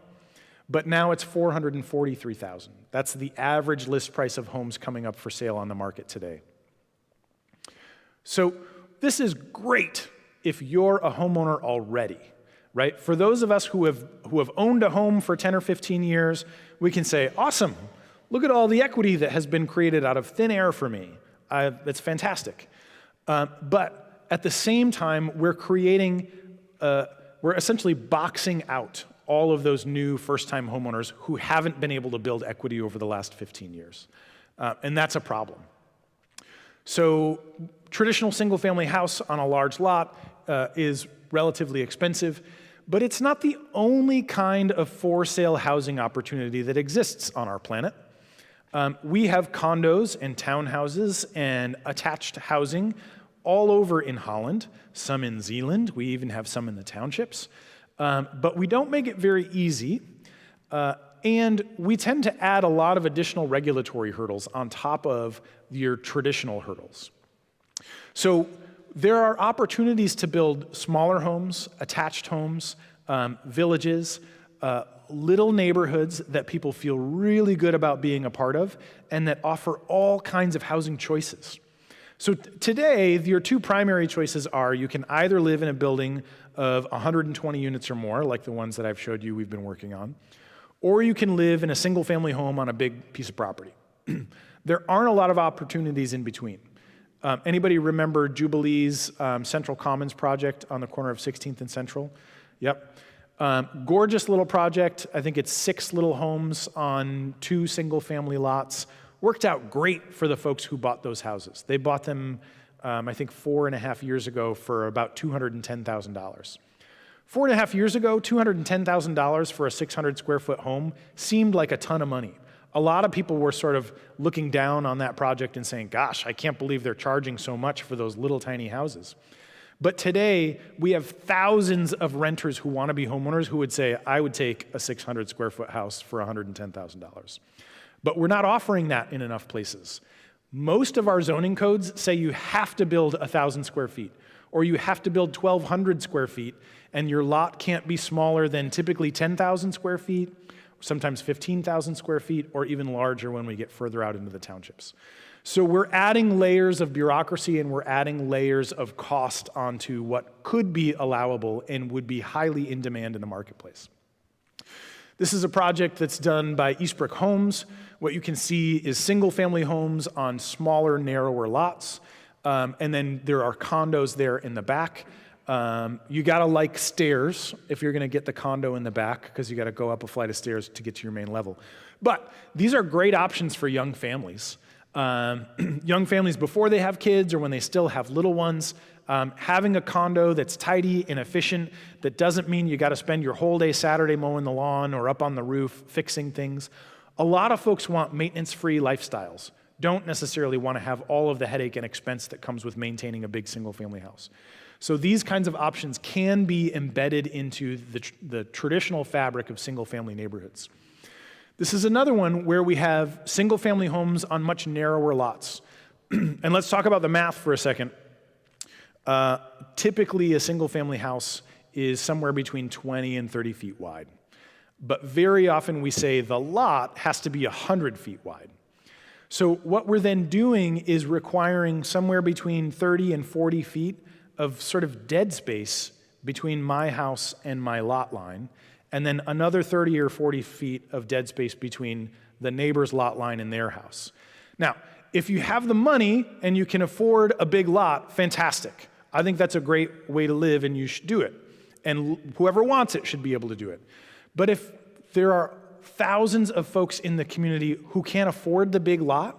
But now it's $443,000. That's the average list price of homes coming up for sale on the market today. So this is great if you're a homeowner already, right? For those of us who have owned a home for 10 or 15 years, we can say, awesome. Look at all the equity that has been created out of thin air for me. That's fantastic. But at the same time, we're essentially boxing out all of those new first-time homeowners who haven't been able to build equity over the last 15 years. And that's a problem. So traditional single-family house on a large lot is relatively expensive, but it's not the only kind of for-sale housing opportunity that exists on our planet. We have condos and townhouses and attached housing all over in Holland, some in Zeeland, we even have some in the townships, but we don't make it very easy, and we tend to add a lot of additional regulatory hurdles on top of your traditional hurdles. So there are opportunities to build smaller homes, attached homes, villages, little neighborhoods that people feel really good about being a part of and that offer all kinds of housing choices. So today, your two primary choices are you can either live in a building of 120 units or more, like the ones that I've showed you we've been working on, or you can live in a single-family home on a big piece of property. There aren't a lot of opportunities in between. Anybody remember Jubilee's Central Commons project on the corner of 16th and Central? Yep. Gorgeous little project. I think it's 6 little homes on 2 single-family lots. Worked out great for the folks who bought those houses. They bought them, I think, 4.5 years ago for about $210,000. 4.5 years ago, $210,000 for a 600 square foot home seemed like a ton of money. A lot of people were sort of looking down on that project and saying, gosh, I can't believe they're charging so much for those little tiny houses. But today, we have thousands of renters who want to be homeowners who would say, I would take a 600 square foot house for $110,000. But we're not offering that in enough places. Most of our zoning codes say you have to build 1,000 square feet, or you have to build 1,200 square feet, and your lot can't be smaller than typically 10,000 square feet, sometimes 15,000 square feet, or even larger when we get further out into the townships. So we're adding layers of bureaucracy and we're adding layers of cost onto what could be allowable and would be highly in demand in the marketplace. This is a project that's done by Eastbrook Homes. What you can see is single-family homes on smaller, narrower lots, and then there are condos there in the back. You gotta like stairs if you're gonna get the condo in the back, because you gotta go up a flight of stairs to get to your main level. But these are great options for young families. Young families before they have kids or when they still have little ones. Having a condo that's tidy and efficient, that doesn't mean you gotta spend your whole day Saturday mowing the lawn or up on the roof fixing things. A lot of folks want maintenance-free lifestyles, don't necessarily wanna have all of the headache and expense that comes with maintaining a big single-family house. So these kinds of options can be embedded into the traditional fabric of single-family neighborhoods. This is another one where we have single-family homes on much narrower lots. And let's talk about the math for a second. Typically, a single-family house is somewhere between 20 and 30 feet wide. But very often we say the lot has to be 100 feet wide. So what we're then doing is requiring somewhere between 30 and 40 feet of sort of dead space between my house and my lot line, and then another 30 or 40 feet of dead space between the neighbor's lot line and their house. Now, if you have the money and you can afford a big lot, fantastic. I think that's a great way to live and you should do it. And whoever wants it should be able to do it. But if there are thousands of folks in the community who can't afford the big lot,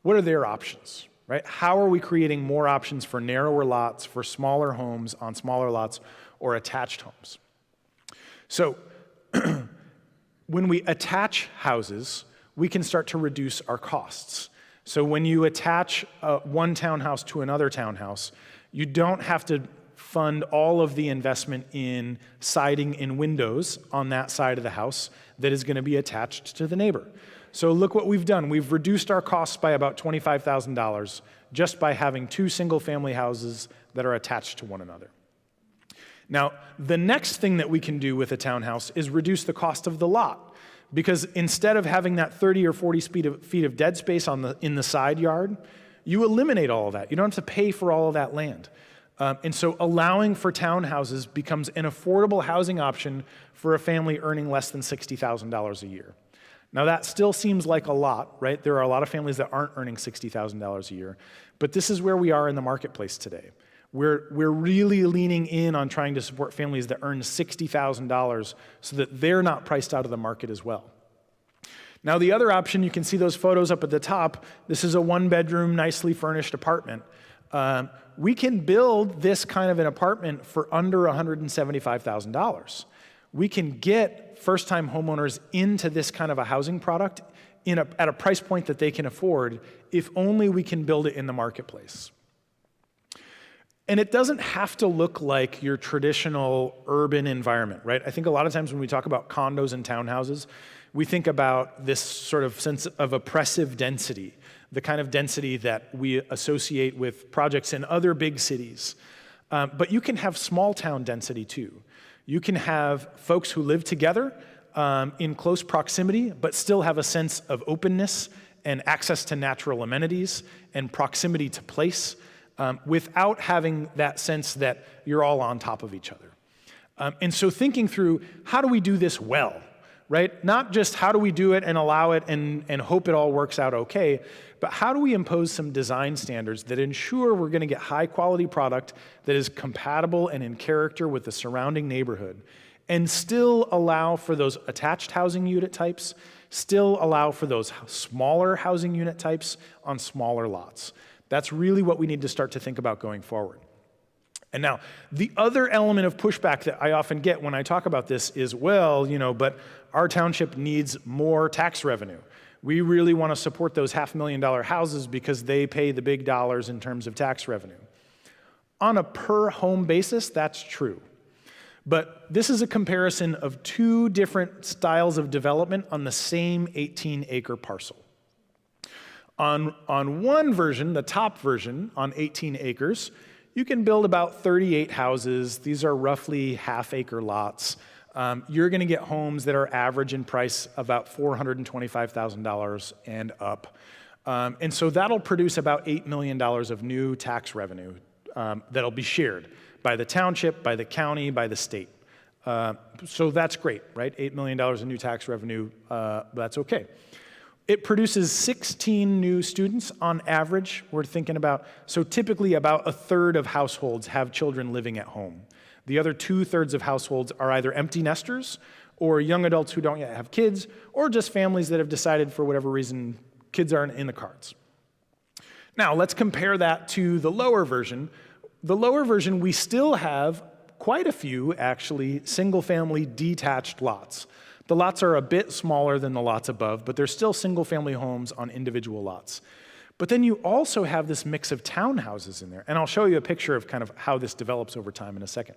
what are their options, right? How are we creating more options for narrower lots, for smaller homes on smaller lots, or attached homes? So when we attach houses, we can start to reduce our costs. So when you attach one townhouse to another townhouse, you don't have to fund all of the investment in siding and windows on that side of the house that is going to be attached to the neighbor. So look what we've done. We've reduced our costs by about $25,000 just by having 2 single-family houses that are attached to one another. Now, the next thing that we can do with a townhouse is reduce the cost of the lot, because instead of having that 30 or 40 feet of dead space in the side yard, you eliminate all of that. You don't have to pay for all of that land. And so allowing for townhouses becomes an affordable housing option for a family earning less than $60,000 a year. Now that still seems like a lot, right? There are a lot of families that aren't earning $60,000 a year, but this is where we are in the marketplace today. We're really leaning in on trying to support families that earn $60,000 so that they're not priced out of the market as well. Now the other option, you can see those photos up at the top. This is a 1-bedroom, nicely furnished apartment. We can build this kind of an apartment for under $175,000. We can get first-time homeowners into this kind of a housing product at a price point that they can afford if only we can build it in the marketplace. And it doesn't have to look like your traditional urban environment, right? I think a lot of times when we talk about condos and townhouses, we think about this sort of sense of oppressive density, the kind of density that we associate with projects in other big cities. But you can have small town density too. You can have folks who live together in close proximity, but still have a sense of openness and access to natural amenities and proximity to place without having that sense that you're all on top of each other. And so thinking through, how do we do this well, right? Not just how do we do it and allow it and hope it all works out okay, but how do we impose some design standards that ensure we're going to get high quality product that is compatible and in character with the surrounding neighborhood, and still allow for those attached housing unit types, still allow for those smaller housing unit types on smaller lots. That's really what we need to start to think about going forward. And now, the other element of pushback that I often get when I talk about this is, well, but our township needs more tax revenue. We really want to support those $500,000 houses because they pay the big dollars in terms of tax revenue. On a per home basis, that's true. But this is a comparison of two different styles of development on the same 18-acre parcel. On one version, the top version, on 18 acres, you can build about 38 houses. These are roughly half-acre lots. You're going to get homes that are average in price about $425,000 and up. And so that'll produce about $8 million of new tax revenue that'll be shared by the township, by the county, by the state. So that's great, right? $8 million in new tax revenue, that's okay. It produces 16 new students on average, we're thinking about. So typically about a third of households have children living at home. The other 2/3 of households are either empty nesters or young adults who don't yet have kids, or just families that have decided for whatever reason kids aren't in the cards. Now let's compare that to the lower version. The lower version, we still have quite a few actually single-family detached lots. The lots are a bit smaller than the lots above, but they're still single-family homes on individual lots. But then you also have this mix of townhouses in there, and I'll show you a picture of kind of how this develops over time in a second.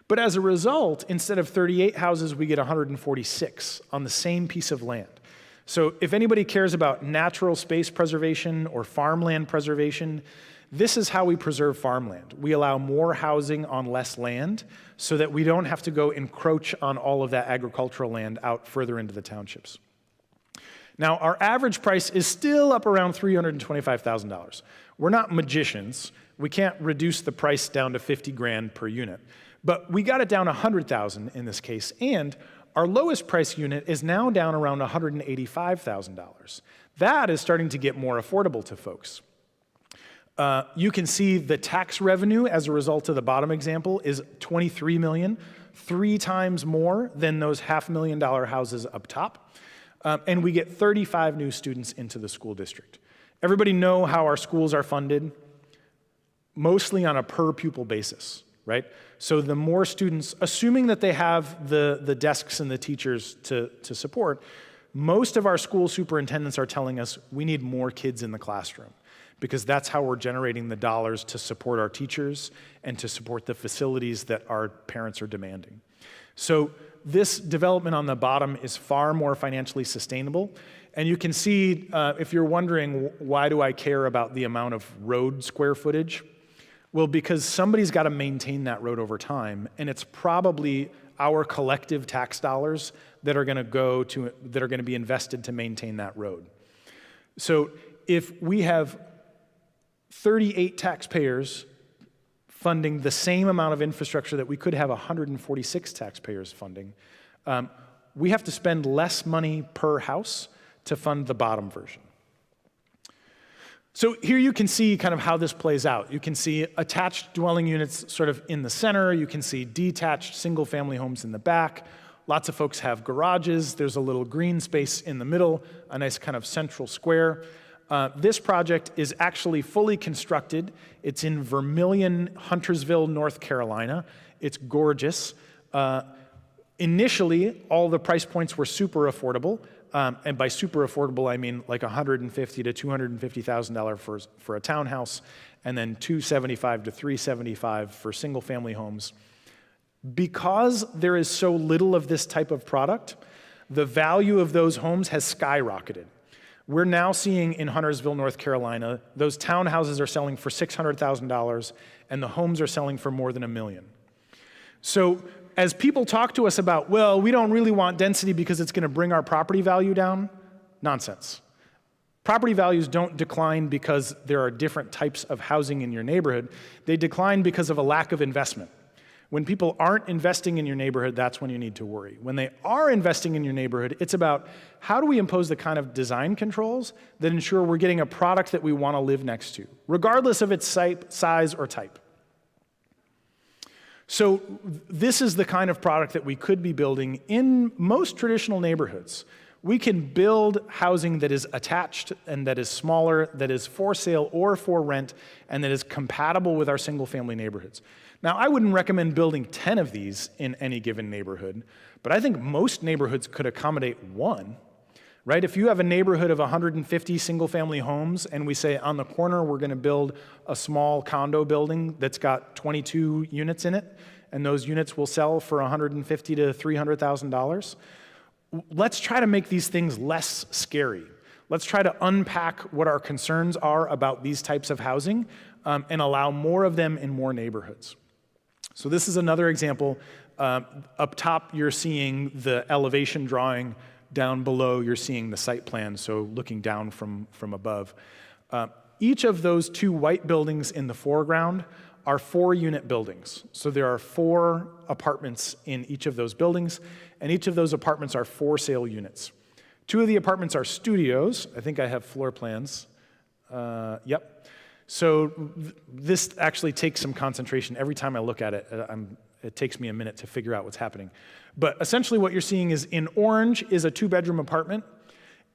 But as a result, instead of 38 houses, we get 146 on the same piece of land. So if anybody cares about natural space preservation or farmland preservation, this is how we preserve farmland. We allow more housing on less land so that we don't have to go encroach on all of that agricultural land out further into the townships. Now, our average price is still up around $325,000. We're not magicians. We can't reduce the price down to 50 grand per unit. But we got it down 100,000 in this case, and our lowest price unit is now down around $185,000. That is starting to get more affordable to folks. You can see the tax revenue as a result of the bottom example is $23 million, 3 times more than those $500,000 houses up top. And we get 35 new students into the school district. Everybody know how our schools are funded? Mostly on a per pupil basis, right? So the more students, assuming that they have the desks and the teachers to support, most of our school superintendents are telling us we need more kids in the classroom, because that's how we're generating the dollars to support our teachers and to support the facilities that our parents are demanding. So this development on the bottom is far more financially sustainable. And you can see, if you're wondering, why do I care about the amount of road square footage? Well, because somebody's got to maintain that road over time, and it's probably our collective tax dollars that are going to be invested to maintain that road. So if we have 38 taxpayers funding the same amount of infrastructure that we could have 146 taxpayers funding, we have to spend less money per house to fund the bottom version. So here you can see kind of how this plays out. You can see attached dwelling units sort of in the center. You can see detached single-family homes in the back. Lots of folks have garages. There's a little green space in the middle, a nice kind of central square. This project is actually fully constructed. It's in Vermilion, Huntersville, North Carolina. It's gorgeous. Initially, all the price points were super affordable. And by super affordable, I mean like $150,000 to $250,000 for a townhouse, and then $275,000 to $375,000 for single-family homes. Because there is so little of this type of product, the value of those homes has skyrocketed. We're now seeing in Huntersville, North Carolina, those townhouses are selling for $600,000, and the homes are selling for more than $1 million. So as people talk to us about, well, we don't really want density because it's going to bring our property value down, nonsense. Property values don't decline because there are different types of housing in your neighborhood. They decline because of a lack of investment. When people aren't investing in your neighborhood, that's when you need to worry. When they are investing in your neighborhood, it's about how do we impose the kind of design controls that ensure we're getting a product that we want to live next to, regardless of its size or type. So this is the kind of product that we could be building in most traditional neighborhoods. We can build housing that is attached and that is smaller, that is for sale or for rent, and that is compatible with our single-family neighborhoods. Now, I wouldn't recommend building 10 of these in any given neighborhood, but I think most neighborhoods could accommodate one, right? If you have a neighborhood of 150 single-family homes, and we say on the corner we're going to build a small condo building that's got 22 units in it, and those units will sell for $150,000 to $300,000, let's try to make these things less scary. Let's try to unpack what our concerns are about these types of housing and allow more of them in more neighborhoods. So this is another example. Up top, you're seeing the elevation drawing. Down below, you're seeing the site plan, so looking down from above. Each of those two white buildings in the foreground are 4-unit buildings. So there are 4 apartments in each of those buildings, and each of those apartments are for-sale units. 2 of the apartments are studios. I think I have floor plans. Yep. So this actually takes some concentration. Every time I look at it, it takes me a minute to figure out what's happening. But essentially what you're seeing is in orange is a 2-bedroom apartment.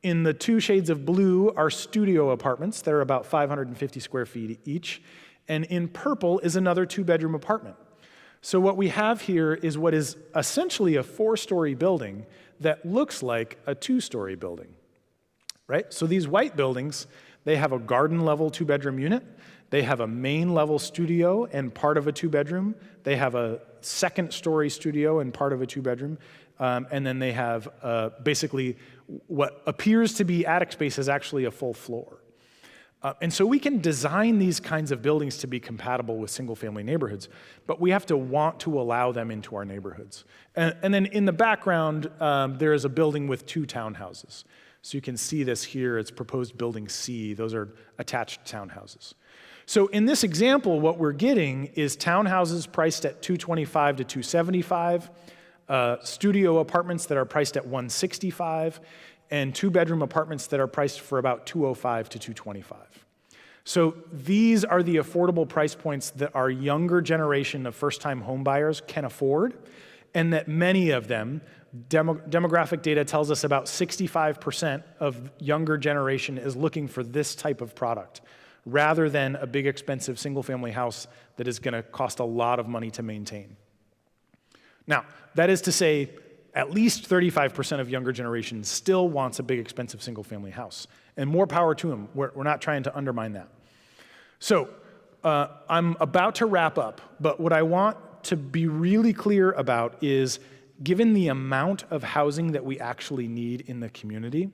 In the 2 shades of blue are studio apartments that are about 550 square feet each. And in purple is another 2-bedroom apartment. So what we have here is what is essentially a 4-story building that looks like a 2-story building, right? So these white buildings, they have a garden-level 2-bedroom unit. They have a main-level studio and part of a 2-bedroom. They have a 2nd-story studio and part of a 2-bedroom. And then they have basically what appears to be attic space is actually a full floor. And so we can design these kinds of buildings to be compatible with single-family neighborhoods, but we have to want to allow them into our neighborhoods. And then in the background, there is a building with 2 townhouses. So you can see this here. It's proposed building C. Those are attached townhouses. So in this example, what we're getting is townhouses priced at $225,000 to $275,000, studio apartments that are priced at $165,000, and 2-bedroom apartments that are priced for about $205,000 to $225,000. So these are the affordable price points that our younger generation of first-time home buyers can afford, and that many of them, demographic data tells us about 65% of younger generation is looking for this type of product, rather than a big expensive single-family house that is going to cost a lot of money to maintain. Now, that is to say, at least 35% of younger generation still wants a big expensive single-family house, and more power to them. We're not trying to undermine that. So I'm about to wrap up, but what I want to be really clear about is, given the amount of housing that we actually need in the community,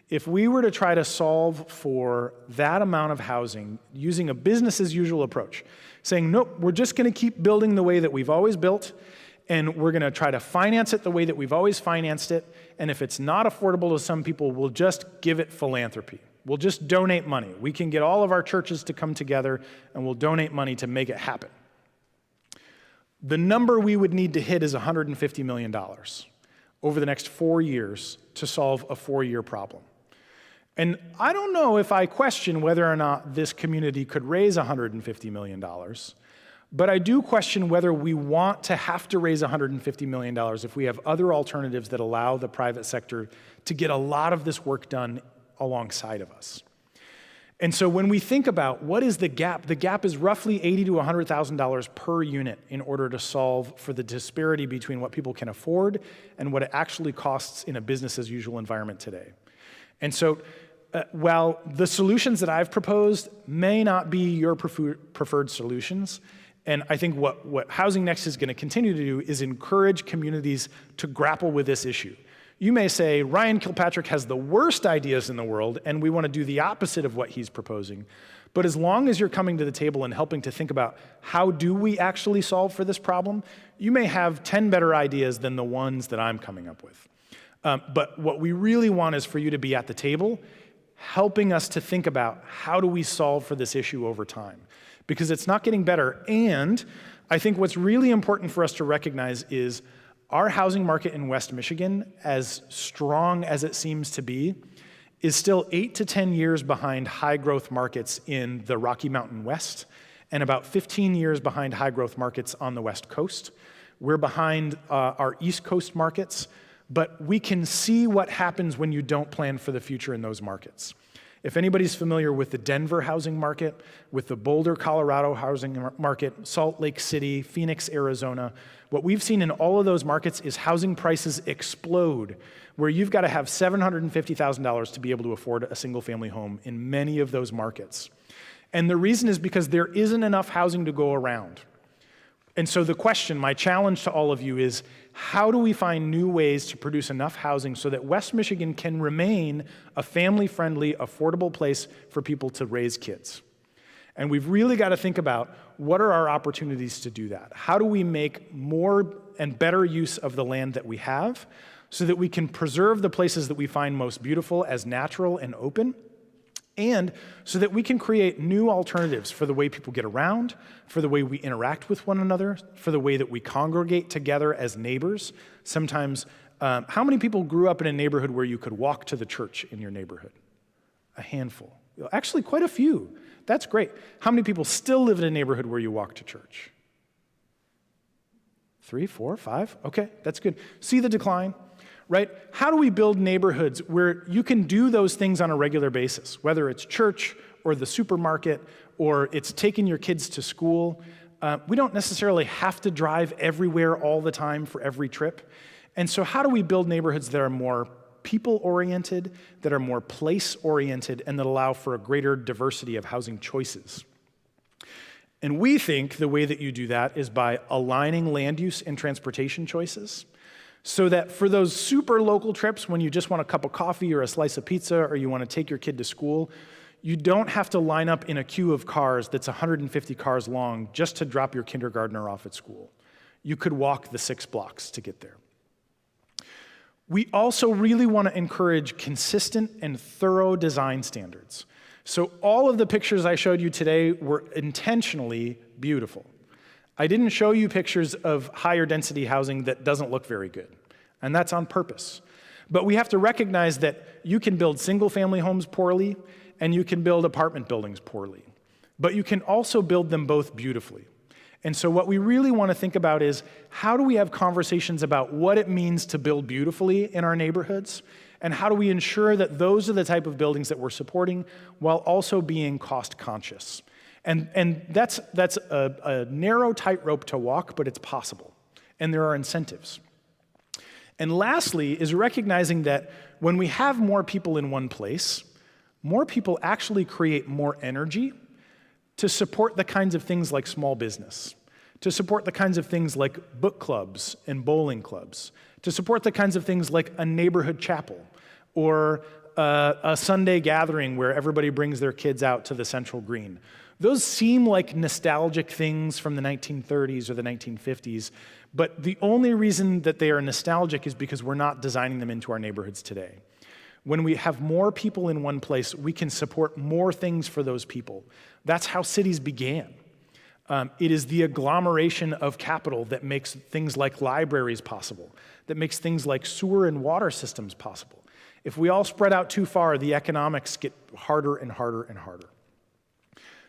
if we were to try to solve for that amount of housing using a business-as-usual approach, saying, nope, we're just going to keep building the way that we've always built, and we're going to try to finance it the way that we've always financed it, and if it's not affordable to some people, we'll just give it philanthropy. We'll just donate money. We can get all of our churches to come together, and we'll donate money to make it happen. The number we would need to hit is $150 million over the next 4 years to solve a 4-year problem. And I don't know if I question whether or not this community could raise $150 million, but I do question whether we want to have to raise $150 million if we have other alternatives that allow the private sector to get a lot of this work done alongside of us. And so when we think about what is the gap is roughly $80,000 to $100,000 per unit in order to solve for the disparity between what people can afford and what it actually costs in a business as usual environment today. And so while the solutions that I've proposed may not be your preferred solutions, and I think what Housing Next is going to continue to do is encourage communities to grapple with this issue. You may say, Ryan Kilpatrick has the worst ideas in the world, and we want to do the opposite of what he's proposing. But as long as you're coming to the table and helping to think about how do we actually solve for this problem, you may have 10 better ideas than the ones that I'm coming up with. But what we really want is for you to be at the table, helping us to think about how do we solve for this issue over time. Because it's not getting better, and I think what's really important for us to recognize is our housing market in West Michigan, as strong as it seems to be, is still 8 to 10 years behind high-growth markets in the Rocky Mountain West, and about 15 years behind high-growth markets on the West Coast. We're behind our East Coast markets, but we can see what happens when you don't plan for the future in those markets. If anybody's familiar with the Denver housing market, with the Boulder, Colorado housing market, Salt Lake City, Phoenix, Arizona, what we've seen in all of those markets is housing prices explode, where you've got to have $750,000 to be able to afford a single-family home in many of those markets. And the reason is because there isn't enough housing to go around. And so the question, my challenge to all of you is, how do we find new ways to produce enough housing so that West Michigan can remain a family-friendly, affordable place for people to raise kids? And we've really got to think about what are our opportunities to do that? How do we make more and better use of the land that we have so that we can preserve the places that we find most beautiful as natural and open, and so that we can create new alternatives for the way people get around, for the way we interact with one another, for the way that we congregate together as neighbors. Sometimes, how many people grew up in a neighborhood where you could walk to the church in your neighborhood? A handful. Actually, quite a few. That's great. How many people still live in a neighborhood where you walk to church? 3, 4, 5? Okay, that's good. See the decline? Right? How do we build neighborhoods where you can do those things on a regular basis, whether it's church or the supermarket or it's taking your kids to school? We don't necessarily have to drive everywhere all the time for every trip. And so how do we build neighborhoods that are more people-oriented, that are more place-oriented, and that allow for a greater diversity of housing choices? And we think the way that you do that is by aligning land use and transportation choices, so that for those super local trips when you just want a cup of coffee or a slice of pizza or you want to take your kid to school, you don't have to line up in a queue of cars that's 150 cars long just to drop your kindergartner off at school. You could walk the 6 blocks to get there. We also really want to encourage consistent and thorough design standards. So all of the pictures I showed you today were intentionally beautiful. I didn't show you pictures of higher density housing that doesn't look very good, and that's on purpose. But we have to recognize that you can build single-family homes poorly, and you can build apartment buildings poorly. But you can also build them both beautifully. And so what we really want to think about is, how do we have conversations about what it means to build beautifully in our neighborhoods, and how do we ensure that those are the type of buildings that we're supporting while also being cost-conscious? And that's a narrow tightrope to walk, but it's possible. And there are incentives. And lastly is recognizing that when we have more people in one place, more people actually create more energy to support the kinds of things like small business, to support the kinds of things like book clubs and bowling clubs, to support the kinds of things like a neighborhood chapel or a Sunday gathering where everybody brings their kids out to the central green. Those seem like nostalgic things from the 1930s or the 1950s, but the only reason that they are nostalgic is because we're not designing them into our neighborhoods today. When we have more people in one place, we can support more things for those people. That's how cities began. It is the agglomeration of capital that makes things like libraries possible, that makes things like sewer and water systems possible. If we all spread out too far, the economics get harder and harder and harder.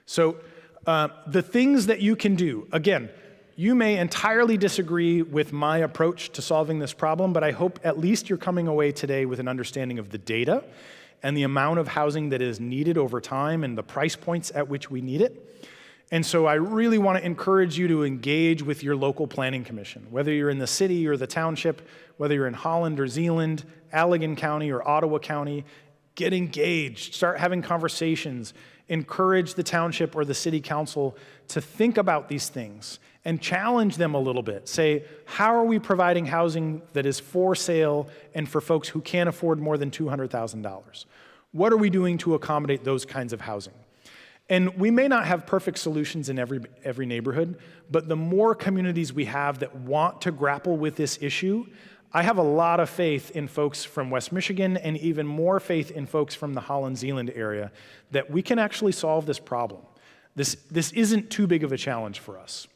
So the things that you can do, again, you may entirely disagree with my approach to solving this problem, but I hope at least you're coming away today with an understanding of the data and the amount of housing that is needed over time and the price points at which we need it. And so I really want to encourage you to engage with your local planning commission, whether you're in the city or the township, whether you're in Holland or Zeeland, Allegan County or Ottawa County. Get engaged, start having conversations, encourage the township or the city council to think about these things and challenge them a little bit. Say, how are we providing housing that is for sale and for folks who can't afford more than $200,000? What are we doing to accommodate those kinds of housing? And we may not have perfect solutions in every neighborhood, but the more communities we have that want to grapple with this issue, I have a lot of faith in folks from West Michigan and even more faith in folks from the Holland Zeeland area that we can actually solve this problem. This isn't too big of a challenge for us.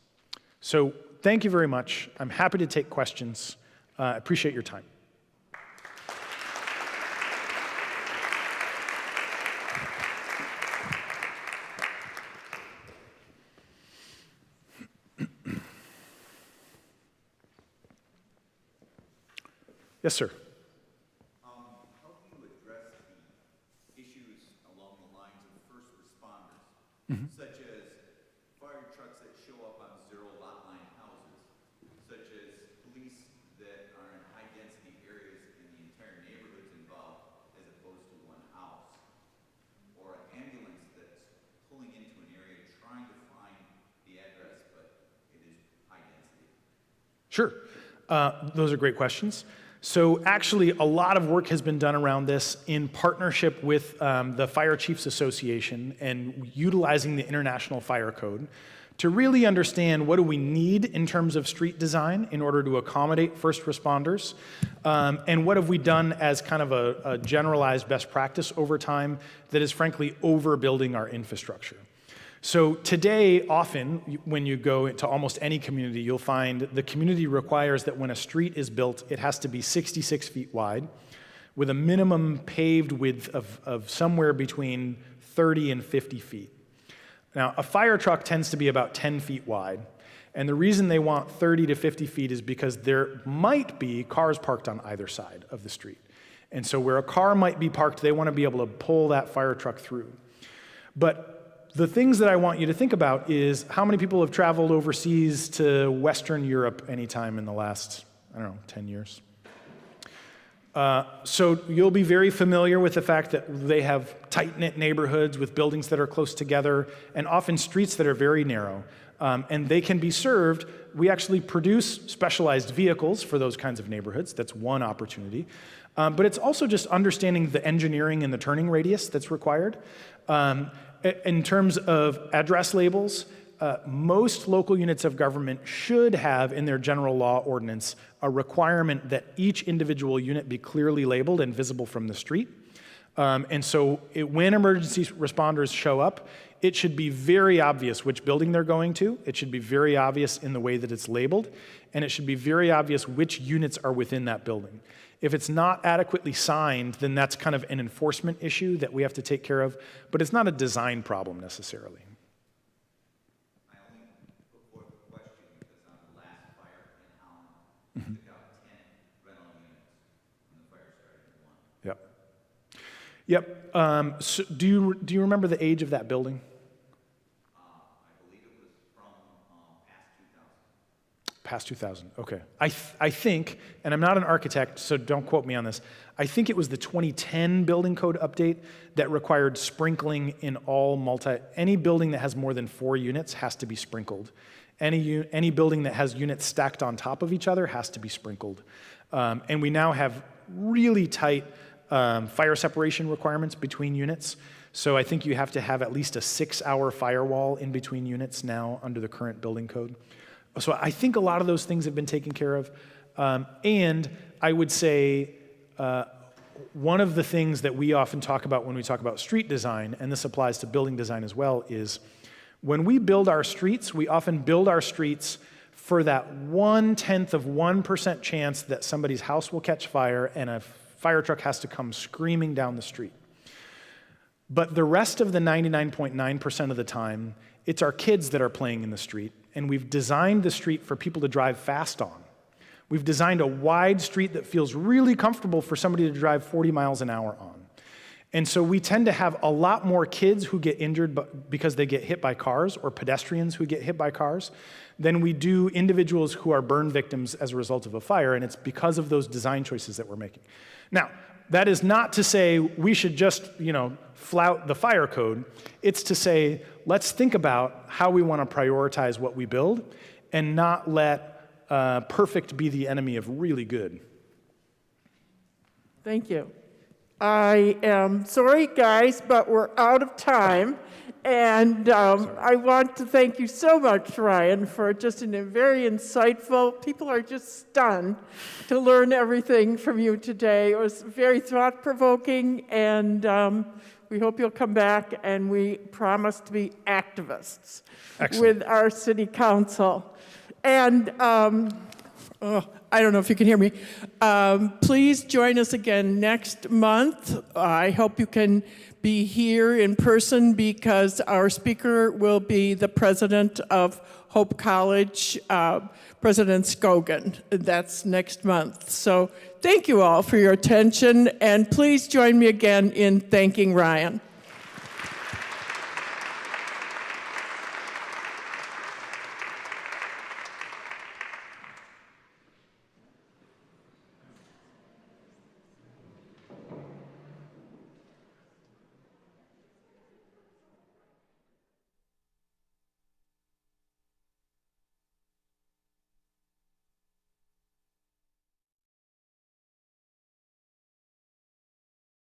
So thank you very much. I'm happy to take questions. I appreciate your time. Yes, sir. How do you address the issues along the lines of first responders, such as fire trucks that show up on zero lot line houses, such as police that are in high density areas and the entire neighborhood's involved as opposed to one house, or an ambulance that's pulling into an area trying to find the address, but it is high density? Sure. Those are great questions. So actually, a lot of work has been done around this in partnership with the Fire Chiefs Association and utilizing the International Fire Code to really understand what do we need in terms of street design in order to accommodate first responders, and what have we done as kind of a generalized best practice over time that is frankly overbuilding our infrastructure. So today, often, when you go into almost any community, you'll find the community requires that when a street is built, it has to be 66 feet wide, with a minimum paved width of somewhere between 30 and 50 feet. Now, a fire truck tends to be about 10 feet wide, and the reason they want 30 to 50 feet is because there might be cars parked on either side of the street. And so where a car might be parked, they want to be able to pull that fire truck through. But the things that I want you to think about is how many people have traveled overseas to Western Europe anytime in the last, 10 years. So you'll be very familiar with the fact that they have tight-knit neighborhoods with buildings that are close together and often streets that are very narrow. And they can be served. We actually produce specialized vehicles for those kinds of neighborhoods. That's one opportunity. But it's also just understanding the engineering and the turning radius that's required. In terms of address labels, most local units of government should have in their general law ordinance a requirement that each individual unit be clearly labeled and visible from the street. And so when emergency responders show up, it should be very obvious which building they're going to. It should be very obvious in the way that it's labeled. And it should be very obvious which units are within that building. If it's not adequately signed, then that's kind of an enforcement issue that we have to take care of, but it's not a design problem necessarily. I only put forth the question because on the last fire in Holland, we took out 10 rental units when the fire started in one. Yep. So do you remember the age of that building? I believe it was from Past past 2000. 2000, okay. I think, and I'm not an architect, so don't quote me on this, I think it was the 2010 building code update that required sprinkling in any building that has more than 4 units has to be sprinkled. Any building that has units stacked on top of each other has to be sprinkled. And we now have really tight fire separation requirements between units. So I think you have to have at least a 6-hour firewall in between units now under the current building code. So I think a lot of those things have been taken care of. And I would say one of the things that we often talk about when we talk about street design, and this applies to building design as well, is when we build our streets, we often build our streets for that 0.1% chance that somebody's house will catch fire and a fire truck has to come screaming down the street. But the rest of the 99.9% of the time, it's our kids that are playing in the street, and we've designed the street for people to drive fast on. We've designed a wide street that feels really comfortable for somebody to drive 40 miles an hour on. And so we tend to have a lot more kids who get injured because they get hit by cars, or pedestrians who get hit by cars, than we do individuals who are burn victims as a result of a fire, and it's because of those design choices that we're making. Now, that is not to say we should just, flout the fire code. It's to say, let's think about how we want to prioritize what we build and not let perfect be the enemy of really good. Thank you. I am sorry, guys, but we're out of time. And I want to thank you so much, Ryan, for just a very insightful. People are just stunned to learn everything from you today. It was very thought-provoking, and we hope you'll come back, and we promise to be activists with our city council. And I don't know if you can hear me. Please join us again next month. I hope you can be here in person, because our speaker will be the president of Hope College, President Scogan. That's next month. So thank you all for your attention, and please join me again in thanking Ryan.